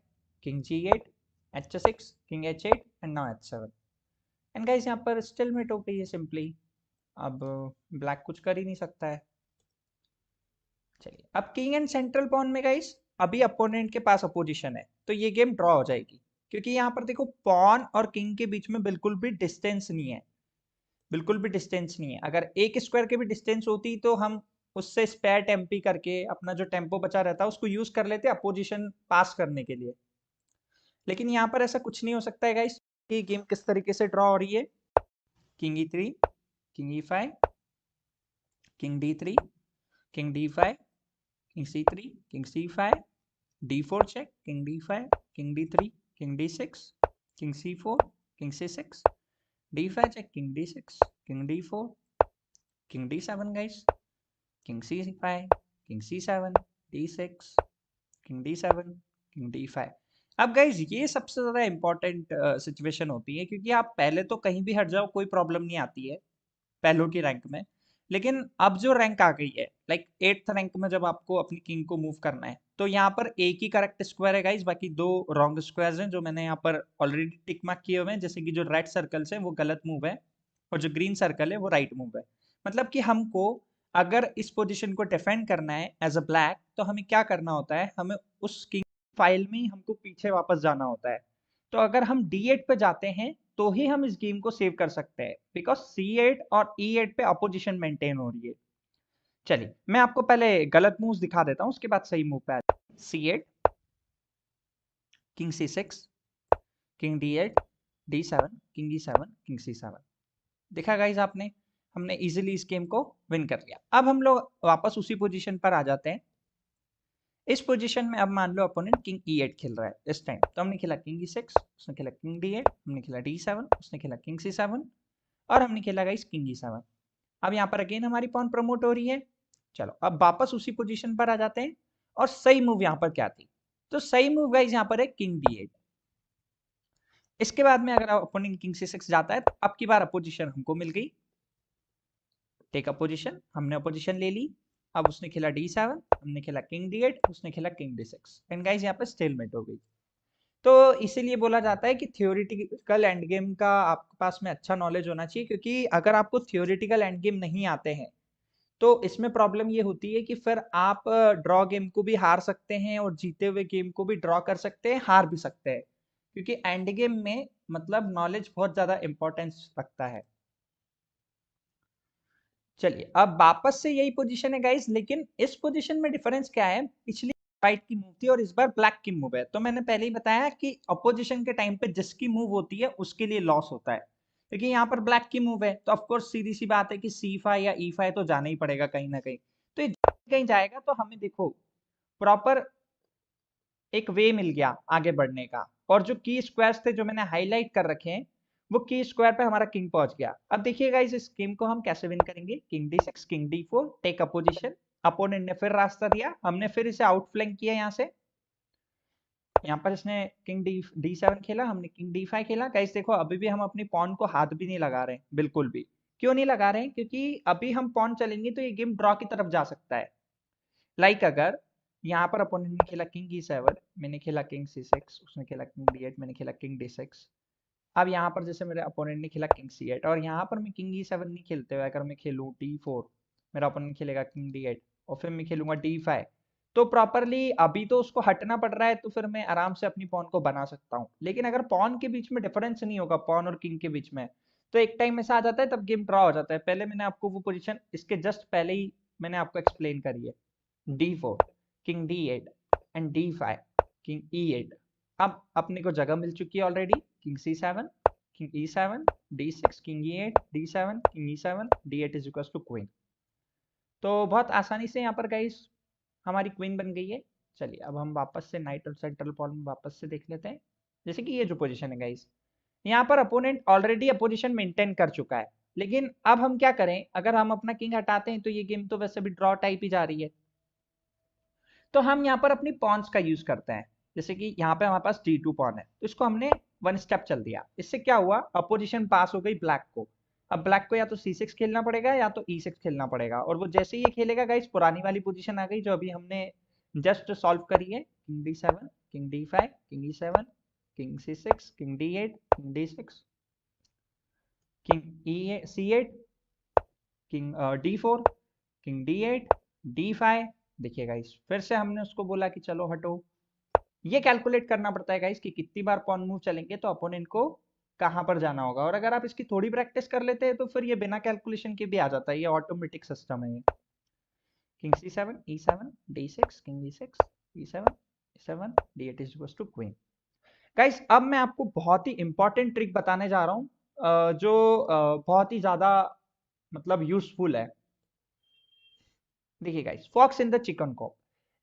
king G8, H6, king H8 and now H7। And guys यहाँ पर स्टेलमेट हो गई है सिंपली। अब ब्लैक कुछ कर ही नहीं सकता है। चलिए अब किंग एंड सेंट्रल पॉन में गाइस अभी अपोनेंट के पास अपोजिशन है, तो ये गेम ड्रॉ हो जाएगी। क्योंकि यहाँ पर देखो पॉन और किंग के बीच में बिल्कुल भी डिस्टेंस नहीं है, बिल्कुल भी डिस्टेंस नहीं है। अगर एक स्क्वायर की भी डिस्टेंस होती तो हम उससे स्पेयर टेम्पी करके अपना जो टेम्पो बचा रहता है उसको यूज कर लेते अपोजिशन पास करने के लिए। लेकिन यहाँ पर ऐसा कुछ नहीं हो सकता है गाइस। कि गेम किस तरीके से ड्रॉ हो रही है, king E3, king E5, king D3, king D5, king C3, king C5, D4 check, king D5, king D3, king D6, king C4, king C6, D5 check, king D6, king D4, king D7 guys, king C5, king C7, D6, king D7, king D5। अब गाइज ये सबसे ज्यादा इंपॉर्टेंट सिचुएशन होती है, क्योंकि आप पहले तो कहीं भी हट जाओ कोई प्रॉब्लम नहीं आती है पहलों की रैंक में। लेकिन अब जो रैंक आ गई है लाइक 8th रैंक में, जब आपको अपनी किंग को मूव करना है तो यहाँ पर एक ही करेक्ट स्क्वायर है गाइज, बाकी 2 रॉन्ग स्क्वायर्स हैं जो मैंने यहाँ पर ऑलरेडी टिक मार्क किए हुए हैं। जैसे कि जो रेड सर्कल्स है वो गलत मूव है और जो ग्रीन सर्कल है वो राइट मूव है। मतलब कि हमको अगर इस पोजीशन को डिफेंड करना है एज अ ब्लैक, तो हमें क्या करना होता है, हमें उस किंग फाइल में ही हमको पीछे वापस जाना होता है। तो अगर हम D8 पे जाते हैं तो ही हम इस गेम को सेव कर सकते हैं, बिकॉज C8 और E8 पे अपोजिशन मेंटेन हो रही है। चलिए मैं आपको पहले गलत मूव्स दिखा देता हूं, उसके बाद सही मूव पे C8, king C6, king D8, D7, king E7, king C7। देखा गाइस आपने, हमने इजीली इस गेम को विन कर लिया। अब हम लोग वापस उसी पोजीशन पर आ जाते हैं। इस पोजीशन में अब मान लो अपोनेंट किंग E8 खेल रहा है इस टाइम, तो हमने खेला किंग E6, उसने खेला किंग D8, हमने खेला D7, उसने खेला किंग C7 और हमने खेला गाइस किंग E7। अब यहाँ पर अगेन हमारी पॉन प्रमोट हो रही है। चलो अब वापस उसी पोजीशन पर आ जाते हैं और सही मूव यहाँ पर क्या थी, तो सही मूव गाइस यहाँ पर है किंग D8। इसके बाद में अगर अपोनेंट किंग C6 जाता है तो अब की बार अपोजिशन हमको मिल गई, टेक अपोजिशन, हमने अपोजिशन ले ली। अब उसने खेला D7, हमने खेला किंग D8, उसने खेला किंग D6 एंड गाइस यहाँ पर स्टेलमेट हो गई। तो इसीलिए बोला जाता है कि थियोरेटिकल एंड गेम का आपके पास में अच्छा नॉलेज होना चाहिए, क्योंकि अगर आपको थियोरेटिकल एंड गेम नहीं आते हैं तो इसमें प्रॉब्लम ये होती है कि फिर आप ड्रॉ गेम को भी हार सकते हैं और जीते हुए गेम को भी ड्रॉ कर सकते हैं, हार भी सकते हैं, क्योंकि एंड गेम में मतलब नॉलेज बहुत ज्यादा इंपॉर्टेंस रखता है। चलिए अब वापस से यही पोजीशन है गाइस, लेकिन इस पोजीशन में डिफरेंस क्या है, पिछली व्हाइट की मूव थी और इस बार ब्लैक की मूव है। तो मैंने पहले ही बताया कि अपोजिशन के टाइम पे जिसकी मूव होती है उसके लिए लॉस होता है, क्योंकि यहाँ पर ब्लैक की मूव है तो ऑफकोर्स सीधी सी बात है कि C5 या E5 तो जाना ही पड़ेगा कहीं ना कहीं। तो ये कहीं जाएगा तो हमें देखो प्रॉपर एक वे मिल गया आगे बढ़ने का, और जो की स्क्वायर्स थे जो मैंने हाईलाइट कर रखे हैं वो की स्क्वायर पे हमारा किंग पहुंच गया। अब देखिएगा इस गेम को हम कैसे विन करेंगे, king D6, king D4, take opposition. Opponent ने फिर रास्ता दिया, हमने फिर इसे आउटफ्लैंक किया यहाँ से। यहाँ पर इसने किंग D7 खेला, हमने किंग D5 खेला। गाइस देखो अभी भी हम अपनी पॉन को हाथ भी नहीं लगा रहे हैं, बिल्कुल भी। क्यों नहीं लगा रहे हैं, क्योंकि अभी हम पॉन चलेंगे तो ये गेम ड्रॉ की तरफ जा सकता है। लाइक अगर यहाँ पर अपोनेंट ने खेला किंग E7, मैंने खेला किंग C6, उसने खेला किंग D8, मैंने खेला किंग D6। अब यहाँ पर जैसे मेरे अपोनेंट ने खेला किंग C8 और यहाँ पर मैं किंग E7 नहीं खेलते हुए अगर मैं खेलूँ D4, मेरा अपोनेंट खेलेगा किंग D8 और फिर मैं खेलूंगा D5, तो प्रॉपरली अभी तो उसको हटना पड़ रहा है, तो फिर मैं आराम से अपनी पॉन को बना सकता हूँ। लेकिन अगर पॉन के बीच में डिफरेंस नहीं होगा, पॉन और किंग के बीच में, तो एक टाइम ऐसा आ जाता है तब गेम ड्रॉ हो जाता है। पहले मैंने आपको वो पोजीशन इसके जस्ट पहले ही मैंने आपको एक्सप्लेन करी है, D4, king D8 and D5, king E8। अब अपने को जगह मिल चुकी है already, king C7, king E7, D6, king E8, D7, king E7, D8 is equal to queen. तो बहुत आसानी से यहाँ पर गाइस हमारी क्वीन बन गई है। चलिए अब हम वापस से नाइट और सेंट्रल पॉल में वापस से देख लेते हैं। जैसे कि ये जो पोजीशन है गाइस, यहाँ पर अपोनेंट ऑलरेडी अपोजिशन मेंटेन कर चुका है, लेकिन अब हम क्या करें, अगर हम अपना किंग हटाते हैं तो ये गेम तो वैसे भी ड्रॉ टाइप ही जा रही है। तो हम यहाँ पर अपनी पॉन्स का यूज करते हैं। जैसे कि यहाँ पे हमारे पास D2 पॉन है, तो इसको हमने वन स्टेप चल दिया। इससे क्या हुआ, अपोजिशन पास हो गई ब्लैक को। अब ब्लैक को या तो C6 खेलना पड़ेगा या तो E6 खेलना पड़ेगा, और वो जैसे ही ये खेलेगा गाइस पुरानी वाली पोजीशन आ गई जो अभी हमने जस्ट सॉल्व करी है, king D7, king D5, king E7, king C6, king D8, king D6, king C8, king D4, king D8, D5। देखिए गाइस फिर से हमने उसको बोला कि चलो हटो। ये कैलकुलेट करना पड़ता है गाइस कि कितनी बार पॉन मूव चलेंगे तो अपोनेंट को कहां पर जाना होगा, और अगर आप इसकी थोड़ी प्रैक्टिस कर लेते हैं तो फिर ये बिना कैलकुलेशन के भी आ जाता है, ये ऑटोमेटिक सिस्टम है ये। King C7, E7, D6, king E6, E7, E7, D8 is equal to queen. Guys अब मैं आपको बहुत ही इंपॉर्टेंट ट्रिक बताने जा रहा हूं, जो बहुत ही ज्यादा मतलब यूजफुल है। देखिए guys, fox in the chicken coop,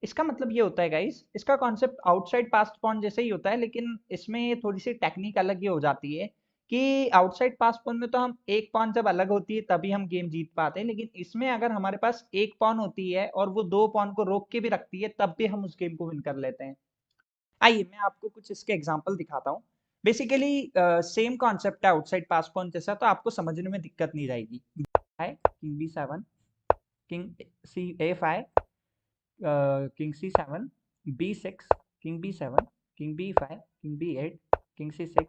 इसका मतलब ये होता है गाइस, इसका कॉन्सेप्ट आउटसाइड पास्ट पॉन जैसे ही होता है, लेकिन इसमें ये थोड़ी सी टेक्निक अलग ही हो जाती है कि आउटसाइड पास्ट पॉन में तो हम एक पॉन जब अलग होती है तभी हम गेम जीत पाते हैं, लेकिन इसमें अगर हमारे पास एक पॉन होती है और वो दो पॉन को रोक के भी रखती है तब भी हम उस गेम को विन कर लेते हैं। आइए मैं आपको कुछ इसके एग्जाम्पल दिखाता हूँ। बेसिकली सेम कॉन्सेप्ट है आउटसाइड पास्ट पॉन जैसा, तो आपको समझने में दिक्कत नहीं रहेगी। King B7, king A5, king C7, B6, king B7, king B5, king B8, king C6,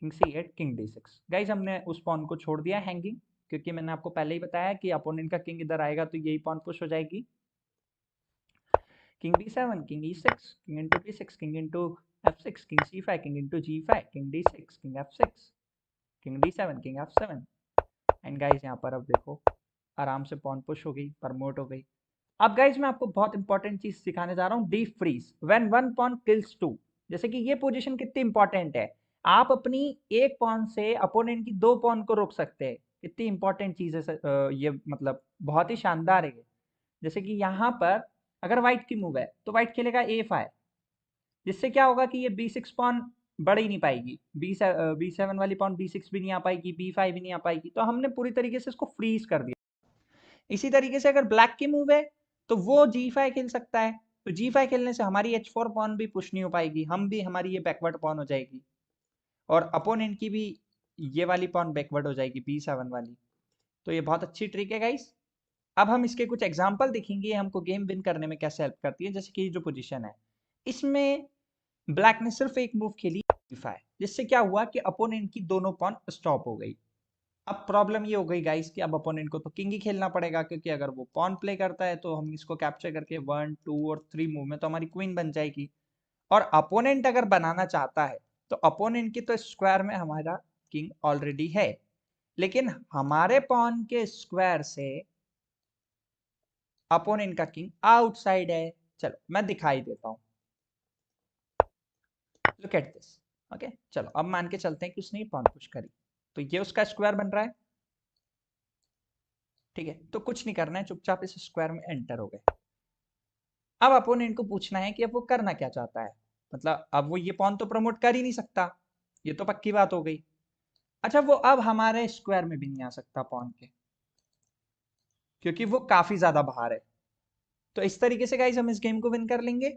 king C8, king D6। Guys हमने उस पॉन को छोड़ दिया हैंगिंग, क्योंकि मैंने आपको पहले ही बताया कि अपोनेंट का किंग इधर आएगा तो यही पॉन पुश हो जाएगी। King B7, king E6, king into D6, king into F6, king C5, king into G5, king D6, king F6, king D7, king F7। And guys यहाँ पर अब देखो आराम से पॉन पुश हो गई, प्रमोट हो गई। अब गाइज मैं आपको बहुत इंपॉर्टेंट चीज सिखाने जा रहा हूँ, deep freeze when one pawn kills two. जैसे कि ये पोजीशन कितनी इंपॉर्टेंट है, आप अपनी एक पॉन से अपोनेंट की 2 पॉन को रोक सकते हैं। कितनी इंपॉर्टेंट चीज़ है ये, मतलब बहुत ही शानदार है ये। जैसे कि यहाँ पर अगर व्हाइट की मूव है तो व्हाइट खेलेगा A5, जिससे क्या होगा कि ये B6 पॉन बढ़ ही नहीं पाएगी। B7 वाली पॉन B6 भी नहीं आ पाएगी, B5 भी नहीं आ पाएगी, तो हमने पूरी तरीके से इसको फ्रीज कर दिया। इसी तरीके से अगर ब्लैक की मूव है तो वो G5 खेल सकता है, तो G5 खेलने से हमारी H4 पॉन भी पुश नहीं हो पाएगी, हमारी ये बैकवर्ड पॉन हो जाएगी, और अपोनेंट की भी ये वाली पॉन बैकवर्ड हो जाएगी B7 वाली। तो ये बहुत अच्छी ट्रिक है गाइस। अब हम इसके कुछ एग्जाम्पल देखेंगे हमको गेम विन करने में कैसे हेल्प करती है। जैसे कि जो पोजीशन है, इसमें ब्लैक ने सिर्फ एक मूव खेली G5, जिससे क्या हुआ कि अपोनेंट की दोनों पॉन स्टॉप हो गई। अब प्रॉब्लम ये हो गई गाइस कि अब अपोनेंट को तो किंग ही खेलना पड़ेगा, क्योंकि अगर वो पॉन प्ले करता है तो हम इसको कैप्चर करके 1, 2 और 3 मूव में तो हमारी क्वीन बन जाएगी। और अपोनेंट अगर बनाना चाहता है तो अपोनेंट की तो स्क्वायर में हमारा किंग ऑलरेडी है, लेकिन हमारे पॉन के स्क्वायर से अपोनेंट का किंग आउटसाइड है। चलो मैं दिखाई देता हूं, लुक एट दिस। ओके, चलो अब मान के चलते हैं कि उसने पॉन पुश करी, तो ये उसका स्क्वायर बन रहा है। ठीक है, तो कुछ नहीं करना है, चुपचाप इस स्क्वायर में एंटर हो गए। अब अपोनेंट को पूछना है कि अब वो करना क्या चाहता है। मतलब अब वो ये पॉन तो प्रमोट कर ही नहीं सकता, ये तो पक्की बात हो गई। अच्छा, वो अब हमारे स्क्वायर में भी नहीं आ सकता पॉन के, क्योंकि वो काफी ज्यादा बाहर है। तो इस तरीके से गाइज हम इस गेम को विन कर लेंगे।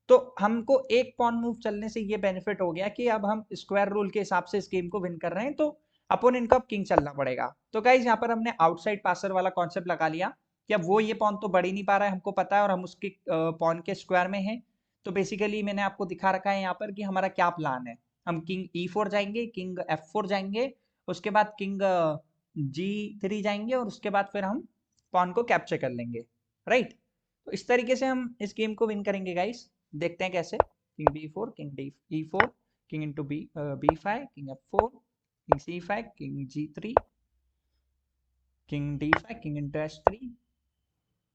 तो हमको एक पॉन मूव चलने से ये बेनिफिट हो गया कि अब हम स्क्वायर रूल के हिसाब से इस गेम को विन कर रहे हैं, तो अपोनेंट को अब किंग चलना पड़ेगा। तो गाइज यहाँ पर हमने आउटसाइड पासर वाला कॉन्सेप्ट लगा लिया कि अब वो ये पॉन तो बढ़ ही नहीं पा रहा है, हमको पता है, और हम उसके पॉन के स्क्वायर में हैं। तो बेसिकली मैंने आपको दिखा रखा है यहाँ पर कि हमारा क्या प्लान है। हम किंग E4 जाएंगे, किंग F4 जाएंगे, उसके बाद किंग G3 जाएंगे, और उसके बाद फिर हम पॉन को कैप्चर कर लेंगे, राइट। तो इस तरीके से हम इस गेम को विन करेंगे गाइस। देखते हैं कैसे। King B4, king E4, king into B5, king F4, king C5, king G3, king D5, king into H3,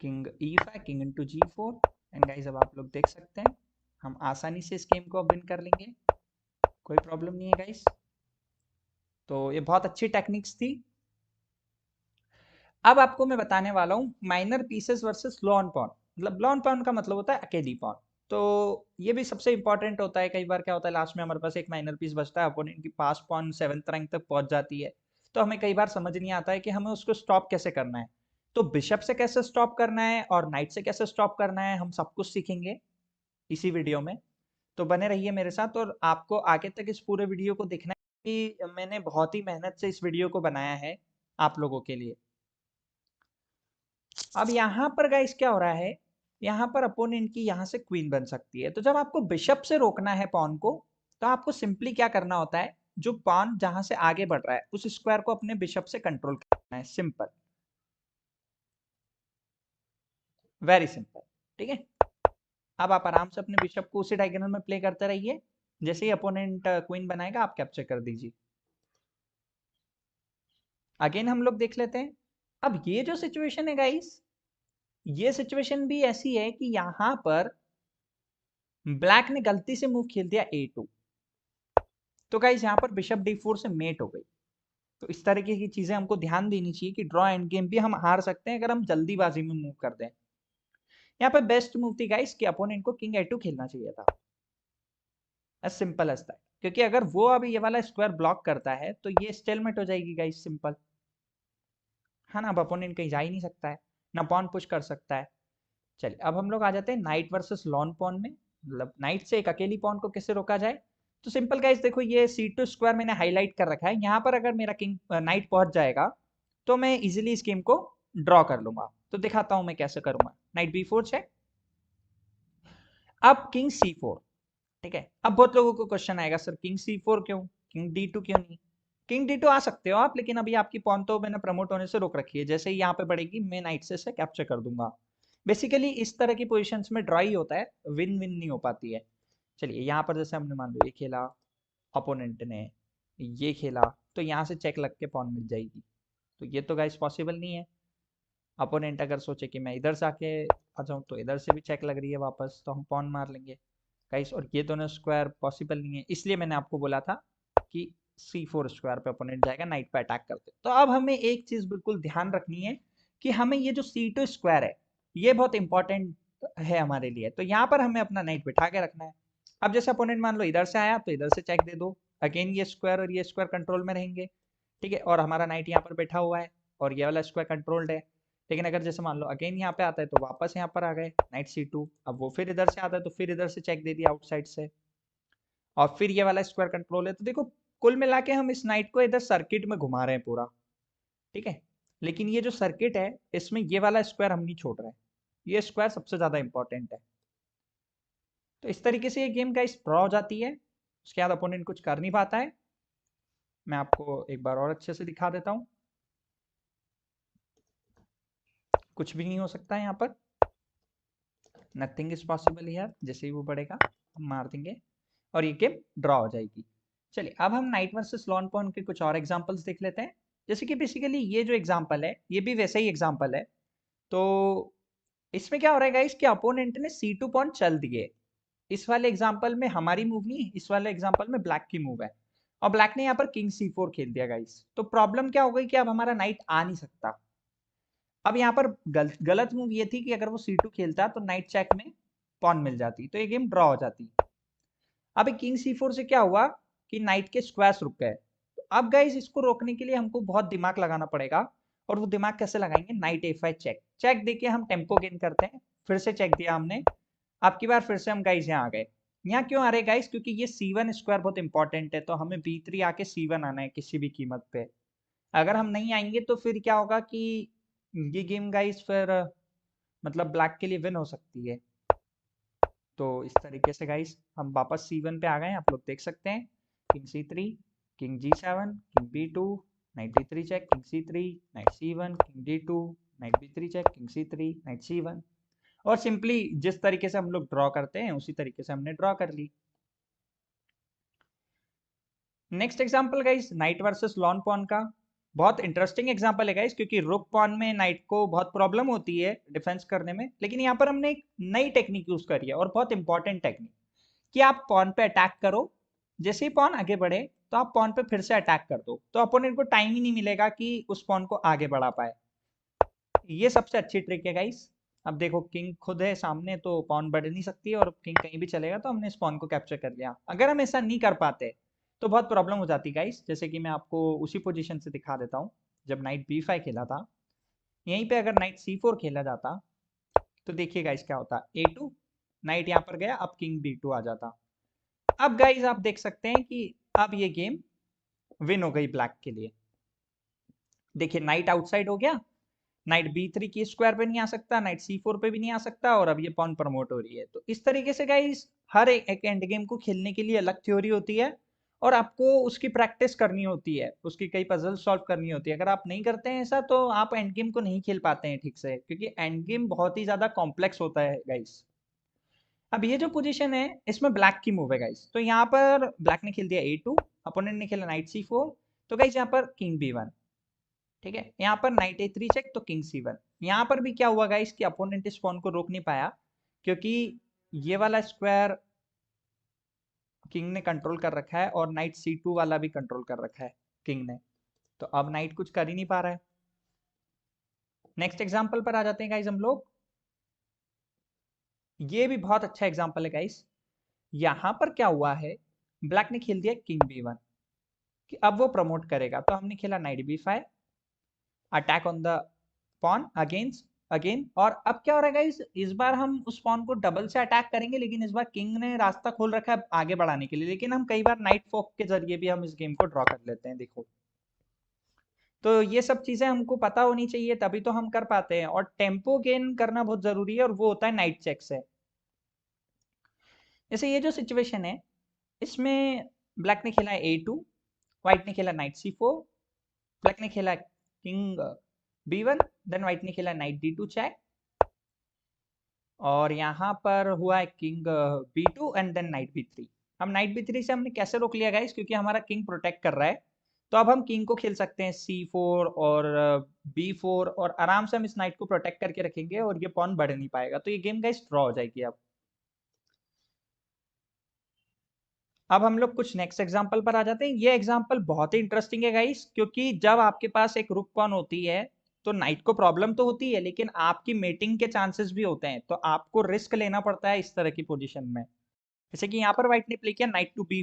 king E5, king into G4। And guys अब आप लोग देख सकते हैं हम आसानी से इस गेम को अब विन कर लेंगे, कोई प्रॉब्लम नहीं है गाइस। तो ये बहुत अच्छी टेक्निक्स थी। अब आपको मैं बताने वाला हूँ minor pieces versus lone pawn. मतलब लॉन पॉन का मतलब होता है अकेली पॉन। तो ये भी सबसे इंपॉर्टेंट होता है। कई बार क्या होता है, लास्ट में हमारे पास एक माइनर पीस बचता है, अपोनेंट की पास पॉन 7th रैंक तक पहुंच जाती है, तो हमें कई बार समझ नहीं आता है कि हमें उसको स्टॉप कैसे करना है। तो बिशप से कैसे स्टॉप करना है और नाइट से कैसे स्टॉप करना है, हम सब कुछ सीखेंगे इसी वीडियो में। तो बने रहिए मेरे साथ, और आपको आगे तक इस पूरे वीडियो को देखना है कि मैंने बहुत ही मेहनत से इस वीडियो को बनाया है आप लोगों के लिए। अब यहाँ पर गाइस क्या हो रहा है, यहाँ पर अपोनेंट की यहाँ से क्वीन बन सकती है। तो जब आपको बिशप से रोकना है पॉन को, तो आपको सिंपली क्या करना होता है, जो पॉन जहां से आगे बढ़ रहा है उस स्क्वायर को अपने बिशप से कंट्रोल करना है। Simple, very simple. ठीक है, अब आप आराम से अपने बिशप को उसी डायगोनल में प्ले करते रहिए। जैसे ही अपोनेंट क्वीन बनाएगा आप कैप्चर कर दीजिए। अगेन हम लोग देख लेते हैं। अब ये जो सिचुएशन है गाइस, ये सिचुएशन भी ऐसी है कि यहाँ पर ब्लैक ने गलती से मूव खेल दिया A2, तो गाइस यहाँ पर बिशप D4 से मेट हो गई। तो इस तरीके की चीजें हमको ध्यान देनी चाहिए कि ड्रॉ एंड गेम भी हम हार सकते हैं अगर हम जल्दीबाजी में मूव कर दें। यहाँ पे बेस्ट मूव थी गाइस कि अपोनेंट को किंग A2 खेलना चाहिए था, एज सिंपल एज दैट। क्योंकि अगर वो अभी ये वाला स्क्वायर ब्लॉक करता है तो ये स्टेलमेट हो जाएगी गाइस, सिंपल है ना। अब अपोनेंट कहीं जा ही नहीं सकता है, ना पॉन पुश कर सकता है। चलिए अब हम लोग आ जाते हैं नाइट वर्सेस लॉन पॉन में। मतलब नाइट से एक अकेली पॉन को कैसे रोका जाए। तो सिंपल गाइस देखो, ये C2 स्क्वायर मैंने हाईलाइट कर रखा है। यहाँ पर अगर मेरा किंग नाइट पहुंच जाएगा तो मैं इजिली इस गेम को ड्रॉ कर लूंगा। तो दिखाता हूं मैं कैसे करूंगा। नाइट B4 चेक, अब किंग C4। ठीक है, अब बहुत लोगों को क्वेश्चन आएगा, सर किंग C4 क्यों, किंग D2 क्यों नहीं। किंग D2 आ सकते हो आप, लेकिन अभी आपकी पॉन तो मैंने प्रमोट होने से रोक रखी है। जैसे ही यहाँ पे बढ़ेगी मैं नाइट से इसे कैप्चर कर दूंगा। बेसिकली इस तरह की पोजीशंस में ड्रॉ ही होता है, विन विन नहीं हो पाती है। चलिए यहाँ पर जैसे हमने मान लो ये खेला, अपोनेंट ने ये खेला, तो यहाँ से चेक लग के पॉन मिल जाएगी। तो ये तो गाइस पॉसिबल नहीं है। अपोनेंट अगर सोचे कि मैं इधर से आके आ जाऊँ तो इधर से भी चेक लग रही है वापस, तो हम पॉन मार लेंगे गाइस। और ये दोनों स्क्वायर पॉसिबल नहीं है, इसलिए मैंने आपको बोला था कि C4 स्क्वायर पे ओपोनेंट जाएगा, नाइट पे अटैक करते। तो अब हमें एक चीज बिल्कुल ध्यान रखनी है कि हमें ये जो C2 स्क्वायर है ये बहुत इंपॉर्टेंट है हमारे लिए। तो यहाँ पर हमें अपना नाइट बिठा के रखना है। अब जैसे अपोनेंट मान लो इधर से आया तो इधर से चेक दे दो, अगेन ये स्क्वायर और ये स्क्वायर कंट्रोल में रहेंगे, ठीक है। और हमारा नाइट यहाँ पर बैठा हुआ है और ये वाला स्क्वायर कंट्रोल्ड है। लेकिन अगर जैसे मान लो अगेन यहाँ पे आता है तो वापस यहाँ पर आ गए नाइट C2, अब वो फिर इधर से आता है तो फिर इधर से चेक दे दिया आउटसाइड से, और फिर ये वाला स्क्वायर कंट्रोल है। तो देखो कुल मिला के हम इस नाइट को इधर सर्किट में घुमा रहे हैं पूरा, ठीक है। लेकिन ये जो सर्किट है इसमें ये वाला स्क्वायर हम नहीं छोड़ रहे हैं, ये स्क्वायर सबसे ज्यादा इंपॉर्टेंट है। तो इस तरीके से ये गेम गाइस ड्रॉ हो जाती है, उसके बाद अपोनेंट कुछ कर नहीं पाता है। मैं आपको एक बार और अच्छे से दिखा देता हूँ। कुछ भी नहीं हो सकता है यहाँ पर, नथिंग इज पॉसिबल यार। जैसे ही वो बढ़ेगा हम मार देंगे और ये गेम ड्रॉ हो जाएगी। चलिए अब हम नाइट वर्सेस लॉन पॉन के कुछ और एग्जांपल्स देख लेते हैं। जैसे कि बेसिकली ये जो एग्जांपल है ये भी वैसा ही एग्जांपल है। तो इसमें क्या हो रहा है गाइस कि अपोनेंट ने C2 पॉन चल दिए। इस वाले एग्जांपल में हमारी मूव नहीं, इस वाले एग्जांपल में ब्लैक की मूव है और ब्लैक ने यहाँ पर किंग C4 खेल दिया गाइस। तो प्रॉब्लम क्या हो गई कि अब हमारा नाइट आ नहीं सकता। अब यहाँ पर गलत मूव ये थी कि अगर वो C2 खेलता तो नाइट चेक में पॉन मिल जाती, तो ये गेम ड्रॉ हो जाती। अब किंग C4 से क्या हुआ कि नाइट के स्क्वायर्स रुक गए। तो अब गाइस इसको रोकने के लिए हमको बहुत दिमाग लगाना पड़ेगा। और वो दिमाग कैसे लगाएंगे, नाइट A5 चेक, चेक देके हम टेम्पो गेन करते हैं। फिर से चेक दिया हमने, अब की बार फिर से हम गाइस यहाँ आ गए। यहाँ क्यों आ रहे गाइस, क्योंकि ये C1 स्क्वायर बहुत इंपॉर्टेंट है, तो हमें B3 आके C1 आना है किसी भी कीमत पे। अगर हम नहीं आएंगे तो फिर क्या होगा कि ये गेम गाइस फिर मतलब ब्लैक के लिए विन हो सकती है। तो इस तरीके से गाइस हम वापस C1 पे आ गए, आप लोग देख सकते हैं। King C3, king G7, king B2, knight D3 check, king C3, knight C1, king D2, knight B3 check, king C3, knight C1। और सिंपली जिस तरीके से हम लोग ड्रॉ करते हैं उसी तरीके से हमने ड्रॉ कर ली। Next example guys knight versus lone pawn का। बहुत इंटरेस्टिंग एग्जांपल है गाइस, क्योंकि रुक पॉन में नाइट को बहुत प्रॉब्लम होती है डिफेंस करने में। लेकिन यहाँ पर हमने एक नई टेक्निक यूज करी है और बहुत इंपॉर्टेंट टेक्निक, कि आप पॉन पे अटैक करो, जैसे ही पॉन आगे बढ़े तो आप पॉन पे फिर से अटैक कर दो, तो अपोनेंट को टाइम ही नहीं मिलेगा कि उस पॉन को आगे बढ़ा पाए। ये सबसे अच्छी ट्रिक है गाइस। अब देखो किंग खुद है सामने तो पॉन बढ़ नहीं सकती है, और किंग कहीं भी चलेगा तो हमने इस पॉन को कैप्चर कर लिया। अगर हम ऐसा नहीं कर पाते तो बहुत प्रॉब्लम हो जाती गाइस। जैसे कि मैं आपको उसी पोजीशन से दिखा देता हूँ, जब नाइट B5 खेला था, यहीं पे अगर नाइट C4 खेला जाता तो देखिए गाइस क्या होता, A2, नाइट यहाँ पर गया, अब किंग B2 आ जाता। अब गाइस आप देख सकते हैं कि अब ये गेम विन हो गई ब्लैक के लिए। देखिए नाइट आउटसाइड हो गया, नाइट B3 की स्क्वायर पे नहीं आ सकता, नाइट C4 पे भी नहीं आ सकता, और अब ये पॉन प्रमोट हो रही है। तो इस तरीके से गाइस हर एक एंड गेम को खेलने के लिए अलग थ्योरी होती है, और आपको उसकी प्रैक्टिस करनी होती है, उसकी कई पजल सॉल्व करनी होती है। अगर आप नहीं करते हैं ऐसा तो आप एंड गेम को नहीं खेल पाते हैं ठीक से, क्योंकि एंड गेम बहुत ही ज्यादा कॉम्प्लेक्स होता है गाइस। अब ये जो पोजीशन है इसमें ब्लैक की मूव है गाइस। तो यहाँ पर ब्लैक ने खेल दिया A2, अपोनेंट ने खेला नाइट C4, तो गाइस यहाँ पर किंग B1, ठीक है। यहाँ पर नाइट A3 चेक, तो किंग C1। यहाँ पर भी क्या हुआ गाइस कि अपोनेंट इस पॉन को रोक नहीं पाया, क्योंकि ये वाला स्क्वायर किंग ने कंट्रोल कर रखा है और नाइट C2 वाला भी कंट्रोल कर रखा है किंग ने। तो अब नाइट कुछ कर ही नहीं पा रहा है। नेक्स्ट एग्जांपल पर आ जाते हैं गाइस हम लोग। ये भी बहुत अच्छा एग्जांपल है गाइस। यहाँ पर क्या हुआ है, ब्लैक ने खेल दिया किंग B1 कि अब वो प्रमोट करेगा, तो हमने खेला knight B5, attack on the pawn against again. और अब क्या हो रहा है गाइस, इस बार हम उस पॉन को डबल से अटैक करेंगे, लेकिन इस बार किंग ने रास्ता खोल रखा है आगे बढ़ाने के लिए। लेकिन हम कई बार नाइट फोक के जरिए भी हम इस गेम को ड्रॉ कर लेते हैं, देखो। तो ये सब चीजें हमको पता होनी चाहिए, तभी तो हम कर पाते हैं। और टेम्पो गेन करना बहुत जरूरी है, और वो होता है नाइट चेक से। जैसे ये जो सिचुएशन है इसमें ब्लैक ने खेला A2, व्हाइट ने खेला नाइट C4, ब्लैक ने खेला किंग B1, देन व्हाइट ने खेला नाइट D2 चेक, और यहाँ पर हुआ है king B2 and then night B3। हम नाइट B3 से हमने कैसे रोक लिया गाइस, क्योंकि हमारा किंग प्रोटेक्ट कर रहा है। तो अब हम किंग को खेल सकते हैं C4 और B4, और आराम से हम इस नाइट को प्रोटेक्ट करके रखेंगे और ये पॉन बढ़ नहीं पाएगा। तो ये गेम गाइस ड्रॉ हो जाएगी अब। अब हम लोग कुछ नेक्स्ट एग्जांपल पर आ जाते हैं। ये एग्जांपल बहुत ही इंटरेस्टिंग है गाइस, क्योंकि जब आपके पास एक रुक पॉन होती है तो नाइट को प्रॉब्लम तो होती है, लेकिन आपकी मेटिंग के चांसेस भी होते हैं, तो आपको रिस्क लेना पड़ता है इस तरह की पोजीशन में। जैसे कि यहाँ पर व्हाइट ने प्ले किया नाइट टू बी।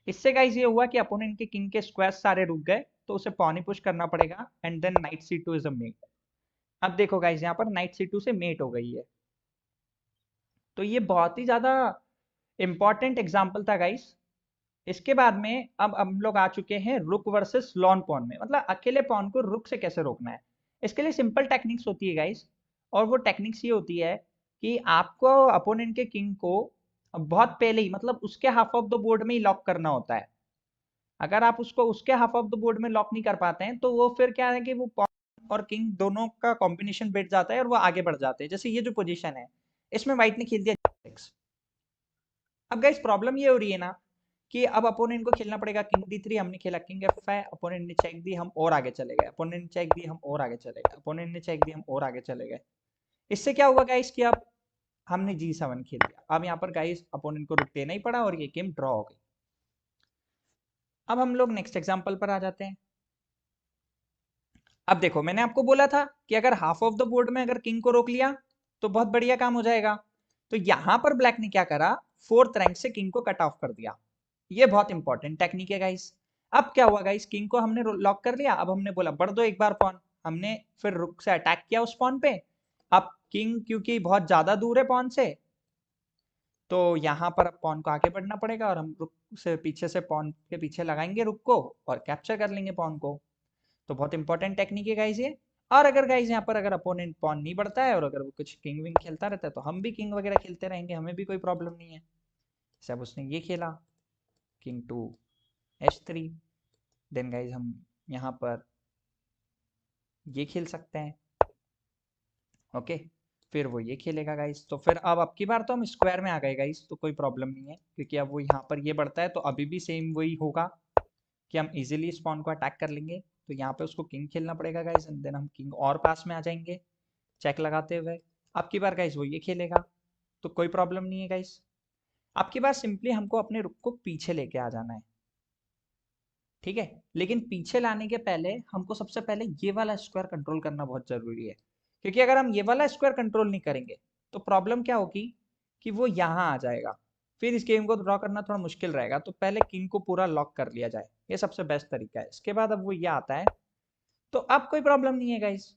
इससे गाइस ये हुआ कि अपोनेंट के किंग के स्क्वायर सारे रुक गए, तो उसे पॉन ही पुश करना पड़ेगा and then knight c2 is a mate. अब देखो गाइस यहाँ पर नाइट c2 से मेट हो गई है। तो ये बहुत ही ज्यादा इंपॉर्टेंट एग्जाम्पल था गाइस। इसके बाद में अब हम लोग आ चुके हैं रुक वर्सेस लॉन पॉन में, मतलब अकेले पॉन को रुक से कैसे रोकना है। इसके लिए सिंपल टेक्निक्स होती है गाइस, और वो टेक्निक्स ये होती है कि आपको अपोनेंट के किंग को बहुत पहले ही, मतलब उसके हाफ ऑफ द बोर्ड में ही लॉक करना होता है। अगर आप उसको उसके हाफ ऑफ द बोर्ड में लॉक नहीं कर पाते हैं, तो वो फिर क्या है कि वो पॉन और किंग दोनों का कॉम्बिनेशन बैठ जाता है और वो आगे बढ़ जाते हैं। जैसे ये जो पोजीशन है, इसमें व्हाइट ने खेल दिया g6। अब गाइस प्रॉब्लम ये हो रही है ना कि अब अपोनेंट को खेलना पड़ेगा किंग d3। हमने खेला किंग f5, अपोनेंट ने चेक दी, हम और आगे चले गए, अपोनेंट ने चेक दी, हम और आगे चले गए, अपोनेंट ने चेक दी, हम और आगे चले गए। इससे क्या हुआ गाइस कि अब हमने g7 खेल दिया। अब यहाँ पर गाइस अपोनेंट को रुक देना ही पड़ा और ये गेम ड्रॉ हो गई। अब हम लोग नेक्स्ट एग्जांपल पर आ जाते हैं। अब देखो मैंने आपको बोला था कि अगर हाफ ऑफ द बोर्ड में अगर किंग को रोक लिया तो बहुत बढ़िया काम हो जाएगा। तो यहां पर ब्लैक ने क्या करा, फोर्थ रैंक से किंग को कट ऑफ कर दिया। ये बहुत इंपॉर्टेंट टेक्निक है गाइस। अब क्या हुआ गाइस, किंग को हमने लॉक कर लिया। अब हमने बोला बढ़ दो एक बार पॉन, हमने फिर रुक से अटैक किया उस पॉन पे। अब किंग क्योंकि बहुत ज्यादा दूर है पॉन से, तो यहाँ पर अब पॉन को आगे बढ़ना पड़ेगा और हम रुक से पीछे से पॉन के पीछे लगाएंगे रुक को और कैप्चर कर लेंगे पॉन को। तो बहुत इंपॉर्टेंट टेक्निक है गाइस ये। और अगर गाइस यहाँ पर अगर अपोनेंट पॉन नहीं बढ़ता है और अगर वो कुछ किंग विंग खेलता रहता है, तो हम भी किंग वगैरह खेलते रहेंगे, हमें भी कोई प्रॉब्लम नहीं है। सब उसने ये खेला king to h3, then guys हम यहाँ पर ये खेल सकते हैं। ओके, फिर वो ये खेलेगा गाइस, तो फिर अब की बार तो हम स्क्वायर में आ गए गाइस, तो कोई प्रॉब्लम नहीं है, क्योंकि अब वो यहाँ पर ये बढ़ता है तो अभी भी सेम वही होगा कि हम इजीली स्पॉन को अटैक कर लेंगे। तो यहाँ पे उसको किंग खेलना पड़ेगा गाइस एंड देन हम किंग और पास में आ जाएंगे चेक लगाते हुए। अब की बार गाइस वो ये खेलेगा, तो कोई प्रॉब्लम नहीं है गाइस। अब की बार सिंपली हमको अपने रुक को पीछे लेके आ जाना है, ठीक है। लेकिन पीछे लाने के पहले हमको सबसे पहले ये वाला स्क्वायर कंट्रोल करना बहुत जरूरी है, क्योंकि अगर हम ये वाला स्क्वायर कंट्रोल नहीं करेंगे तो प्रॉब्लम क्या होगी कि वो यहाँ आ जाएगा, फिर इस गेम को ड्रॉ करना थोड़ा मुश्किल रहेगा। तो पहले किंग को पूरा लॉक कर लिया जाए, ये सबसे बेस्ट तरीका है। इसके बाद अब वो ये आता है तो अब कोई प्रॉब्लम नहीं है गाइस।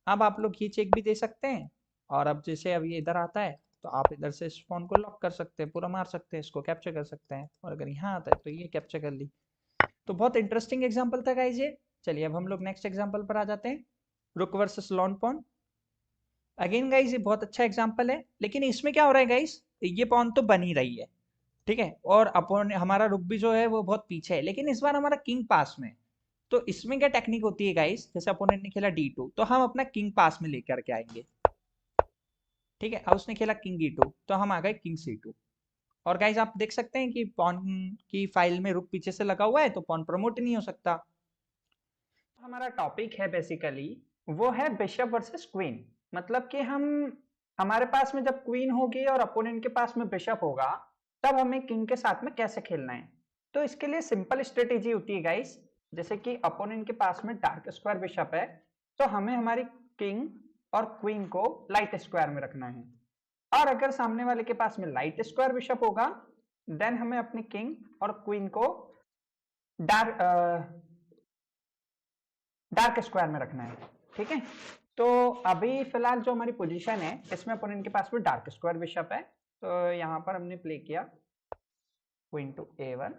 अब आप लोग ये चेक भी दे सकते हैं, और अब जैसे अब ये इधर आता है तो आप इधर से इस फोन को लॉक कर सकते हैं, पूरा मार सकते हैं, इसको कैप्चर कर सकते हैं, और अगर यहाँ आता है तो ये कैप्चर कर ली। तो बहुत इंटरेस्टिंग एग्जांपल था गाइस ये। चलिए अब हम लोग नेक्स्ट एग्जांपल पर आ जाते हैं, rook versus lone pawn. Again guys ये बहुत अच्छा एग्जांपल है, लेकिन इसमें क्या हो रहा है गाइस, ये पॉन तो बन ही रही है, ठीक है, और अपन हमारा रुक भी जो है वो बहुत पीछे है, लेकिन इस बार हमारा किंग पास में। तो इसमें क्या टेक्निक होती है गाइस, जैसे अपोनेंट ने खेला d2 तो हम अपना किंग पास में लेकर के आएंगे, ठीक है। अब उसने खेला किंग e2 तो हम आ गए किंग c2। और गाइस आप देख सकते हैं कि पॉन की फाइल में रुक पीछे से लगा हुआ है, तो पॉन प्रमोट नहीं हो सकता। हमारा टॉपिक है बेसिकली, वो है बिशप वर्सेस क्वीन। मतलब कि हमारे पास में जब क्वीन होगी और अपोनेंट के पास में बिशप होगा, तब हमें किंग के साथ में कैसे खेलना है। तो इसके लिए सिंपल स्ट्रेटेजी होती है गाइस। जैसे कि अपोनेंट के पास में डार्क स्क्वायर बिशप है, तो हमें हमारी किंग और क्वीन को लाइट स्क्वायर में रखना है। और अगर सामने वाले के पास में लाइट स्क्वायर बिशप होगा, देन हमें अपनी किंग और क्वीन को डार्क डार्क स्क्वायर में रखना है, ठीक है। तो अभी फिलहाल जो हमारी पोजीशन है, इसमें अपोनेंट के पास में डार्क स्क्वायर बिशप है, तो यहाँ पर हमने प्ले किया क्वीन टू a1,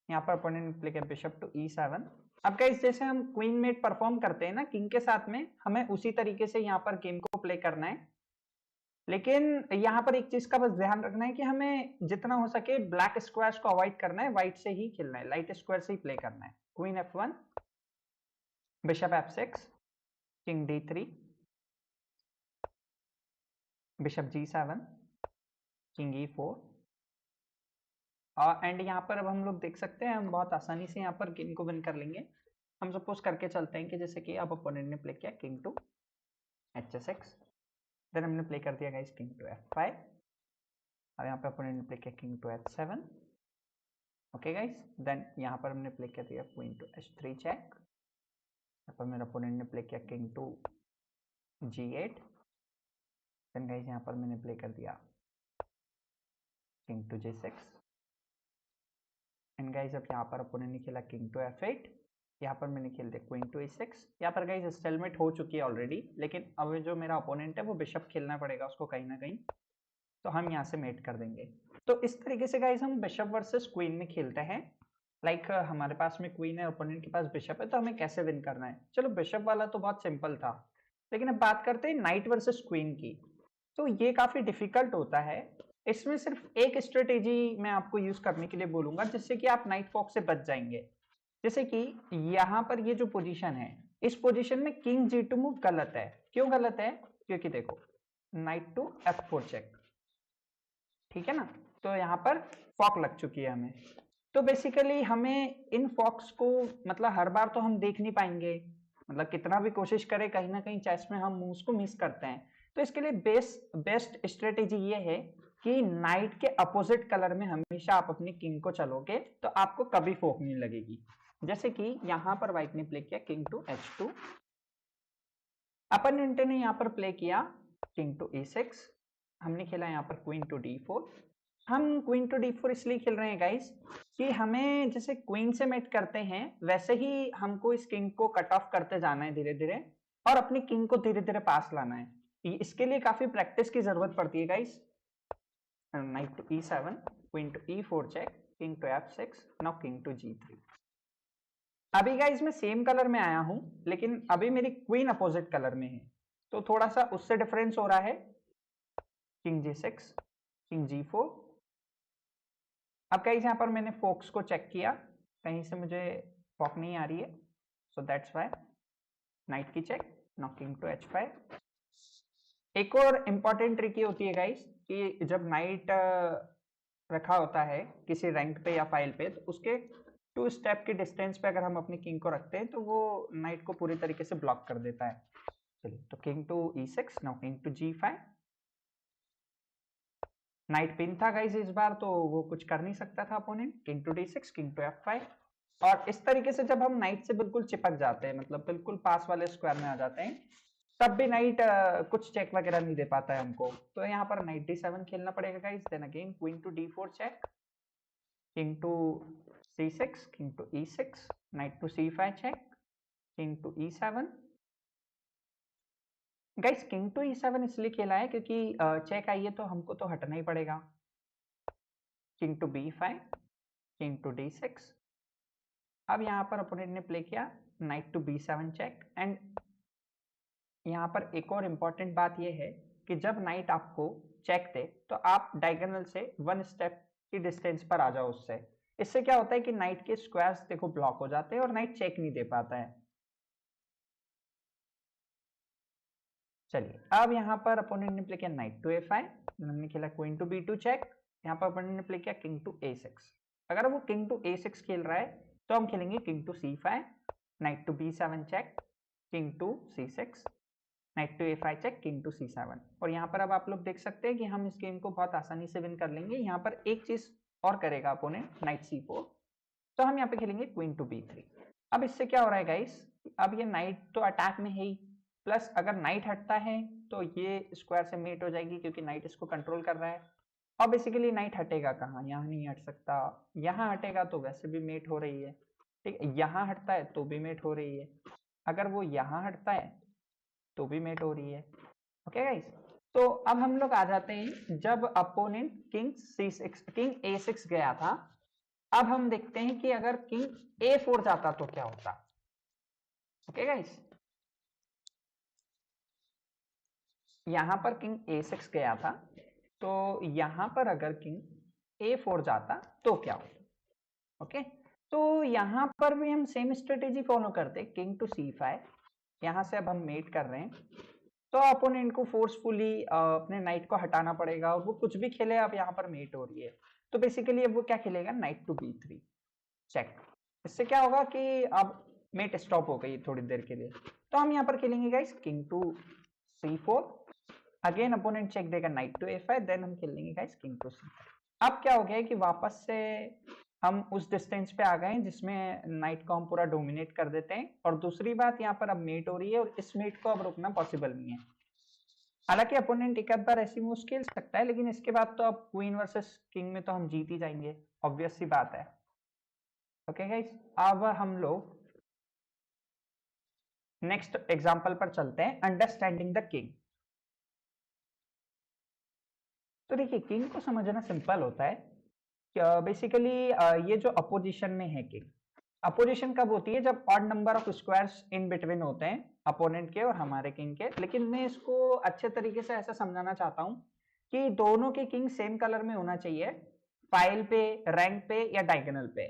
यहाँ पर अपोनेंट ने प्ले किया बिशप टू e7। अब गाइस जैसे हम क्वीन मेट परफॉर्म करते हैं ना किंग के साथ में, हमें उसी तरीके से यहाँ पर गेम को प्ले करना है। लेकिन यहाँ पर एक चीज का बस ध्यान रखना है कि हमें जितना हो सके ब्लैक स्क्वायर्स को अवॉइड करना है, व्हाइट से ही खेलना है, लाइट स्क्वायर से ही प्ले करना है। Queen f1, bishop f6, king d3, bishop g7, king e4। And यहाँ पर अब हम लोग देख सकते हैं हम बहुत आसानी से यहाँ पर गेम को विन कर लेंगे। हम सपोज करके चलते हैं कि जैसे कि अब अपोनेंट ने प्ले किया किंग टू h6, देन हमने प्ले कर दिया गाइस किंग टू f5। अब यहाँ पे अपोनेंट ने प्ले किया king to h7, okay guys, then यहाँ पर हमने प्ले कर दिया क्वीन टू h3 चेक। यहाँ पर मेरा अपोनेंट ने प्ले किया king to g8। Then guys यहाँ पर मैंने प्ले कर दिया king to g6। And guys अब यहाँ पर अपोनेंट ने खेला किंग टू f8। यहाँ पर मैंने खेल दिया क्वीन टू e6। यहाँ पर गाइस स्टेलमेट हो चुकी है ऑलरेडी, लेकिन अब जो मेरा अपोनेंट है वो बिशप खेलना पड़ेगा उसको कहीं ना कहीं, तो हम यहाँ से मेट कर देंगे। तो इस तरीके से गाइस हम बिशप वर्सेस क्वीन में खेलते हैं। लाइक हमारे पास में क्वीन है, ओपोनेंट के पास बिशप है, तो हमें कैसे विन करना है। चलो बिशप वाला तो बहुत सिंपल था, लेकिन अब बात करते हैं नाइट वर्सेस क्वीन की। तो ये काफी डिफिकल्ट होता है। इसमें सिर्फ एक स्ट्रेटेजी मैं आपको यूज करने के लिए बोलूंगा, जिससे कि आप नाइट फॉक्स से बच जाएंगे। जैसे कि यहाँ पर ये जो पोजीशन है, इस पोजीशन में किंग g2 मूव गलत है। क्यों गलत है? क्योंकि देखो नाइट टू f4 चेक, ठीक है ना, तो यहाँ पर फॉक लग चुकी है हमें। तो बेसिकली हमें इन फॉक्स को मतलब हर बार तो हम देख नहीं पाएंगे, मतलब कितना भी कोशिश करें कहीं ना कहीं चेस में हम मूव्स को मिस करते हैं। तो इसके लिए बेस्ट स्ट्रेटेजी ये है कि नाइट के अपोजिट कलर में हमेशा आप अपनी किंग को चलोगे तो आपको कभी फोक नहीं लगेगी। जैसे कि यहाँ पर व्हाइट ने प्ले किया किंग टू h2, अपोनेंट ने यहाँ पर प्ले किया किंग टू e6, हमने खेला यहाँ पर क्वीन टू d4। हम क्वीन टू d4 इसलिए खेल रहे हैं गाइस कि हमें जैसे क्वीन से मेट करते हैं वैसे ही हमको इस किंग को कट ऑफ करते जाना है धीरे धीरे, और अपनी किंग को धीरे धीरे पास लाना है। इसके लिए काफी प्रैक्टिस की जरूरत पड़ती है guys. Knight to e7, queen to e4 check, king to f6, now king to g3। अभी गाइस मैं सेम कलर में आया हूं, लेकिन अभी मेरी क्वीन अपोजिट कलर में है, तो थोड़ा सा उससे डिफरेंस हो रहा है। King g6, king g4। अब गाइस यहाँ पर मैंने फोक्स को चेक किया, कहीं से मुझे फॉक नहीं आ रही है, सो दैट्स व्हाई नाइट की check, now king to h5। एक और इंपॉर्टेंट ट्रिक ये होती है गाइस कि जब नाइट रखा होता है किसी रैंक पे या फाइल पे, तो उसके 2 स्टेप के डिस्टेंस पे अगर हम अपनी किंग को रखते हैं तो वो नाइट को पूरी तरीके से ब्लॉक कर देता है। चलिए, तो king to e6, now king to g5। Knight pin था गाइस इस बार, तो वो कुछ कर नहीं सकता था opponent. King to d6, king to f5। और इस तरीके से जब हम नाइट से बिल्कुल चिपक जाते हैं, मतलब बिल्कुल पास वाले स्क्वायर में आ जाते हैं, तब भी नाइट कुछ चेक वगैरह नहीं दे पाता है हमको। तो यहाँ पर नाइट d7 खेलना पड़ेगा guys. Then again queen to d4 check, king to c6, king to e6, knight to c5 check, king to e7। Guys king to e7 इसलिए खेला है क्योंकि चेक आई है तो हमको तो हटना ही पड़ेगा। King to b5, king to d6। अब यहाँ पर अपोनेंट ने प्ले किया night to b7 check. And यहाँ पर एक और इम्पॉर्टेंट बात यह है कि जब नाइट आपको चेक दे तो आप डायगोनल से 1 स्टेप की डिस्टेंस पर आ जाओ उससे। इससे क्या होता है कि नाइट के स्क्वायर्स देखो ब्लॉक हो जाते हैं और नाइट चेक नहीं दे पाता है। चलिए, अब यहाँ पर अपोनेंट ने प्ले किया नाइट टू a5, हमने खेला क्वीन टू b2 चेक। यहाँ पर अपोनेंट ने प्ले किया किंग टू a6। अगर वो किंग टू a6 खेल रहा है तो हम खेलेंगे king to c5, knight to b7 check, king to c6, knight to a5 check, king to c7। और यहाँ पर अब आप लोग देख सकते हैं कि हम इस गेम को बहुत आसानी से विन कर लेंगे। यहाँ पर एक चीज और करेगा अपोनेंट, नाइट c4, तो हम यहाँ पे खेलेंगे क्वीन टू b3। अब इससे क्या हो रहा है गाइस, अब ये नाइट तो अटैक में है ही, प्लस अगर नाइट हटता है तो ये स्क्वायर से मेट हो जाएगी क्योंकि नाइट इसको कंट्रोल कर रहा है। और बेसिकली नाइट हटेगा कहाँ, यहाँ नहीं हट सकता, यहाँ हटेगा तो वैसे भी मेट हो रही है, ठीक है, यहाँ हटता है तो भी मेट हो रही है, अगर वो यहाँ हटता है तो भी मेट हो रही है। ओके गाइस, तो अब हम लोग आ जाते हैं जब अपोनेंट किंग a6 गया था। अब हम देखते हैं कि अगर किंग a4 जाता तो क्या होता। ओके गाइस, यहां पर किंग a6 गया था, तो यहां पर अगर किंग a4 जाता तो क्या होता। ओके, तो यहां पर भी हम सेम स्ट्रेटेजी फॉलो करते, किंग टू c5। यहां से अब हम मेट कर रहे हैं, तो अपोनेंट को फोर्सफुली अपने नाइट को हटाना पड़ेगा, और वो कुछ भी खेले अब यहाँ पर मेट हो रही है। तो बेसिकली अब वो क्या खेलेगा, नाइट टू b3 चेक। इससे क्या होगा कि अब मेट स्टॉप हो गई थोड़ी देर के लिए। तो हम यहाँ पर खेलेंगे guys king to c4। Again opponent check देगा नाइट टू a5, देन हम खेलेंगे गाइस किंग टू c5। अब क्या हो गया है कि वापस से हम उस डिस्टेंस पे आ गए हैं जिसमें नाइट को हम पूरा डोमिनेट कर देते हैं। और दूसरी बात, यहाँ पर अब मेट हो रही है और इस मेट को अब रुकना पॉसिबल नहीं है। हालांकि अपोनेंट एक आध बार ऐसी मूव खेल सकता है, लेकिन इसके बाद तो अब क्वीन वर्सेस किंग में तो हम जीत ही जाएंगे, ऑब्वियस सी बात है। ओके गाइस, अब हम लोग नेक्स्ट एग्जांपल पर चलते हैं, अंडरस्टैंडिंग द किंग। तो देखिए, किंग को समझना सिंपल होता है। बेसिकली ये जो अपोजिशन में है किंग, अपोजिशन कब होती है? जब odd number of squares in between होते हैं अपोनेंट के और हमारे किंग के। लेकिन मैं इसको अच्छे तरीके से ऐसा समझाना चाहता हूं कि दोनों के किंग सेम कलर में होना चाहिए, फाइल पे, रैंक पे या डायगोनल पे।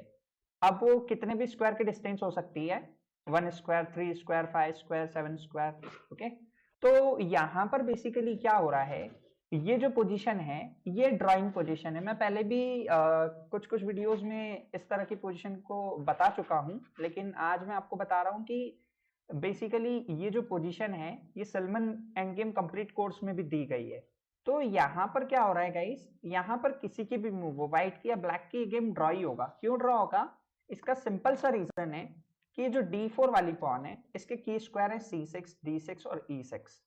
अब वो कितने भी स्क्वायर की डिस्टेंस हो सकती है, 1 square, 3 square, 5 square, 7 square. Okay, तो यहां पर बेसिकली क्या हो रहा है, ये जो पोजीशन है ये ड्राइंग पोजीशन है। मैं पहले भी कुछ कुछ वीडियोस में इस तरह की पोजीशन को बता चुका हूं, लेकिन आज मैं आपको बता रहा हूं कि बेसिकली ये जो पोजीशन है ये Salomon end game complete course में भी दी गई है। तो यहाँ पर क्या हो रहा है गाइस, यहाँ पर किसी की भी मूव हो, व्हाइट की या ब्लैक की, गेम ड्रॉ ही होगा। क्यों ड्रॉ होगा? इसका सिंपल सा रीजन है कि ये जो D4 वाली पॉन है इसके की स्क्वायर है C6, D6 और E6।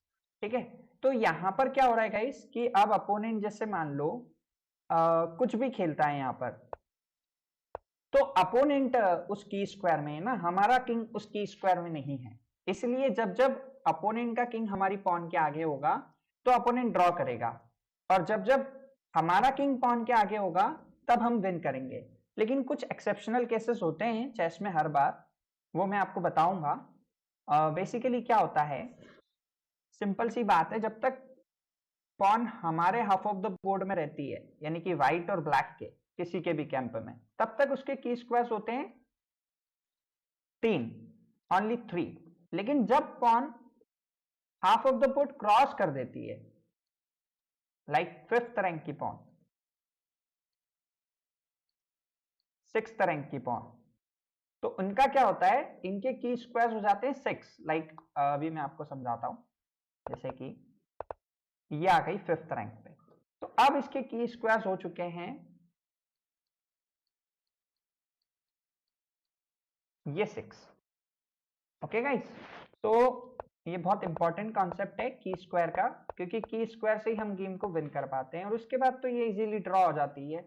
ठीक है, तो यहां पर क्या हो रहा है गाइस कि अब अपोनेंट जैसे मान लो कुछ भी खेलता है यहाँ पर, तो अपोनेंट उस की स्क्वायर में है ना, हमारा किंग उस की स्क्वायर में नहीं है। इसलिए जब जब अपोनेंट का किंग हमारी पॉन के आगे होगा तो अपोनेंट ड्रॉ करेगा, और जब जब हमारा किंग पॉन के आगे होगा तब हम विन करेंगे। लेकिन कुछ एक्सेप्शनल केसेस होते हैं चेस में हर बार, वो मैं आपको बताऊंगा। बेसिकली क्या होता है, सिंपल सी बात है, जब तक पॉन हमारे हाफ ऑफ द बोर्ड में रहती है, यानी कि व्हाइट और ब्लैक के किसी के भी कैंप में, तब तक उसके की स्क्वायर्स होते हैं 3, ओनली 3। लेकिन जब pawn half of the board cross कर देती है, लाइक 5th रैंक की पॉन, 6th रैंक की पॉन, तो उनका क्या होता है, इनके की स्क्वायर्स हो जाते हैं 6। लाइक अभी मैं आपको समझाता हूं, जैसे कि ये आ गई 5th रैंक पे, तो अब इसके की स्क्वायर्स हो चुके हैं ये 6। ओके गाइस, तो ये बहुत इंपॉर्टेंट कॉन्सेप्ट है की स्क्वायर का, क्योंकि की स्क्वायर से ही हम गेम को विन कर पाते हैं, और उसके बाद तो ये इजीली ड्रॉ हो जाती है।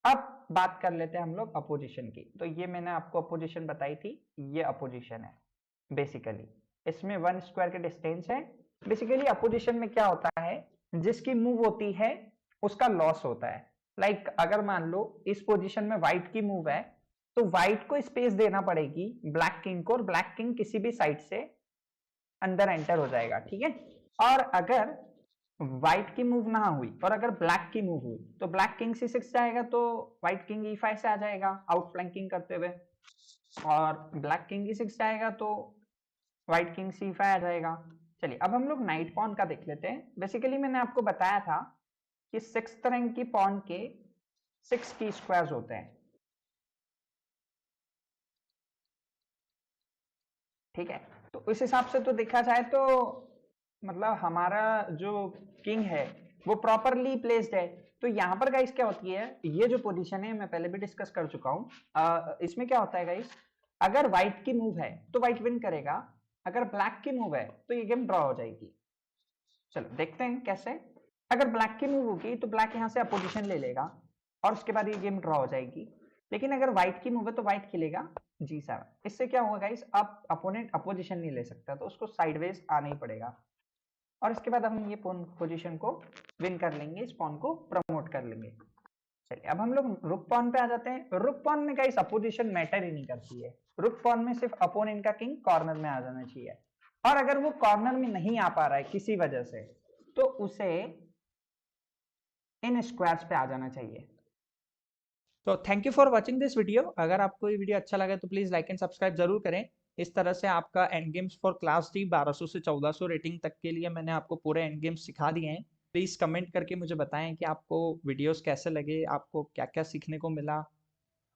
अब बात कर लेते हैं हम लोग अपोजिशन की। तो ये मैंने आपको अपोजिशन बताई थी, ये अपोजिशन है बेसिकली, इसमें 1 स्क्वायर के डिस्टेंस है। बेसिकली अपोजिशन में क्या होता है, जिसकी मूव होती है उसका लॉस होता है। लाइक अगर मान लो इस पोजीशन में व्हाइट की मूव है, तो व्हाइट को स्पेस देना पड़ेगी ब्लैक किंग को, और ब्लैक किंग किसी भी साइड से अंदर एंटर हो जाएगा। ठीक है, और अगर व्हाइट की मूव ना हुई और अगर ब्लैक की मूव हुई, तो ब्लैक किंग C6 जाएगा, तो व्हाइट किंग E5 से आ जाएगा आउट फ्लैंकिंग करते हुए, और ब्लैक किंग E6 जाएगा तो व्हाइट किंग C5 आ जाएगा। चलिए अब हम लोग नाइट पॉन का देख लेते हैं। बेसिकली मैंने आपको बताया था कि 6th रैंक की पॉन के 6 की स्क्वायर्स होते हैं। ठीक है, तो इस हिसाब से तो देखा जाए तो मतलब हमारा जो किंग है वो प्रॉपरली प्लेस्ड है। तो यहाँ पर गाइस क्या होती है, ये जो पोजीशन है मैं पहले भी डिस्कस कर चुका हूँ। इसमें क्या होता है गाइस, अगर व्हाइट की मूव है तो व्हाइट विन करेगा, अगर ब्लैक की मूव है तो ये गेम ड्रॉ हो जाएगी। चलो देखते हैं कैसे। अगर ब्लैक की मूव होगी तो ब्लैक यहाँ से अपोजिशन ले लेगा और उसके बाद ये गेम ड्रॉ हो जाएगी। लेकिन अगर व्हाइट की मूव है तो व्हाइट खेलेगा G7। इससे क्या होगा गाइस, अब अपोनेंट अपोजिशन नहीं ले सकता, तो उसको साइडवेज आना ही पड़ेगा, और इसके बाद हम ये पोजीशन को विन कर लेंगे, इस पॉन को प्रमोट कर लेंगे। चलिए अब हम लोग रुक पॉन पे आ जाते हैं। रुक पॉन में गाइस अपोजिशन मैटर ही नहीं करती है, रुक पॉन में सिर्फ अपोनेंट का किंग कॉर्नर में आ जाना चाहिए, और अगर वो कॉर्नर में नहीं आ पा रहा है किसी वजह से, तो उसे इन स्क्वायर्स पे आ जाना चाहिए। तो thank you for watching this video. अगर आपको ये वीडियो अच्छा लगा तो प्लीज लाइक एंड सब्सक्राइब जरूर करें। इस तरह से आपका and games for class D 1200 से 1400 रेटिंग तक के लिए मैंने आपको पूरे एंड गेम्स सिखा दिए हैं। प्लीज कमेंट करके मुझे बताएं कि आपको वीडियोस कैसे लगे, आपको क्या क्या सीखने को मिला।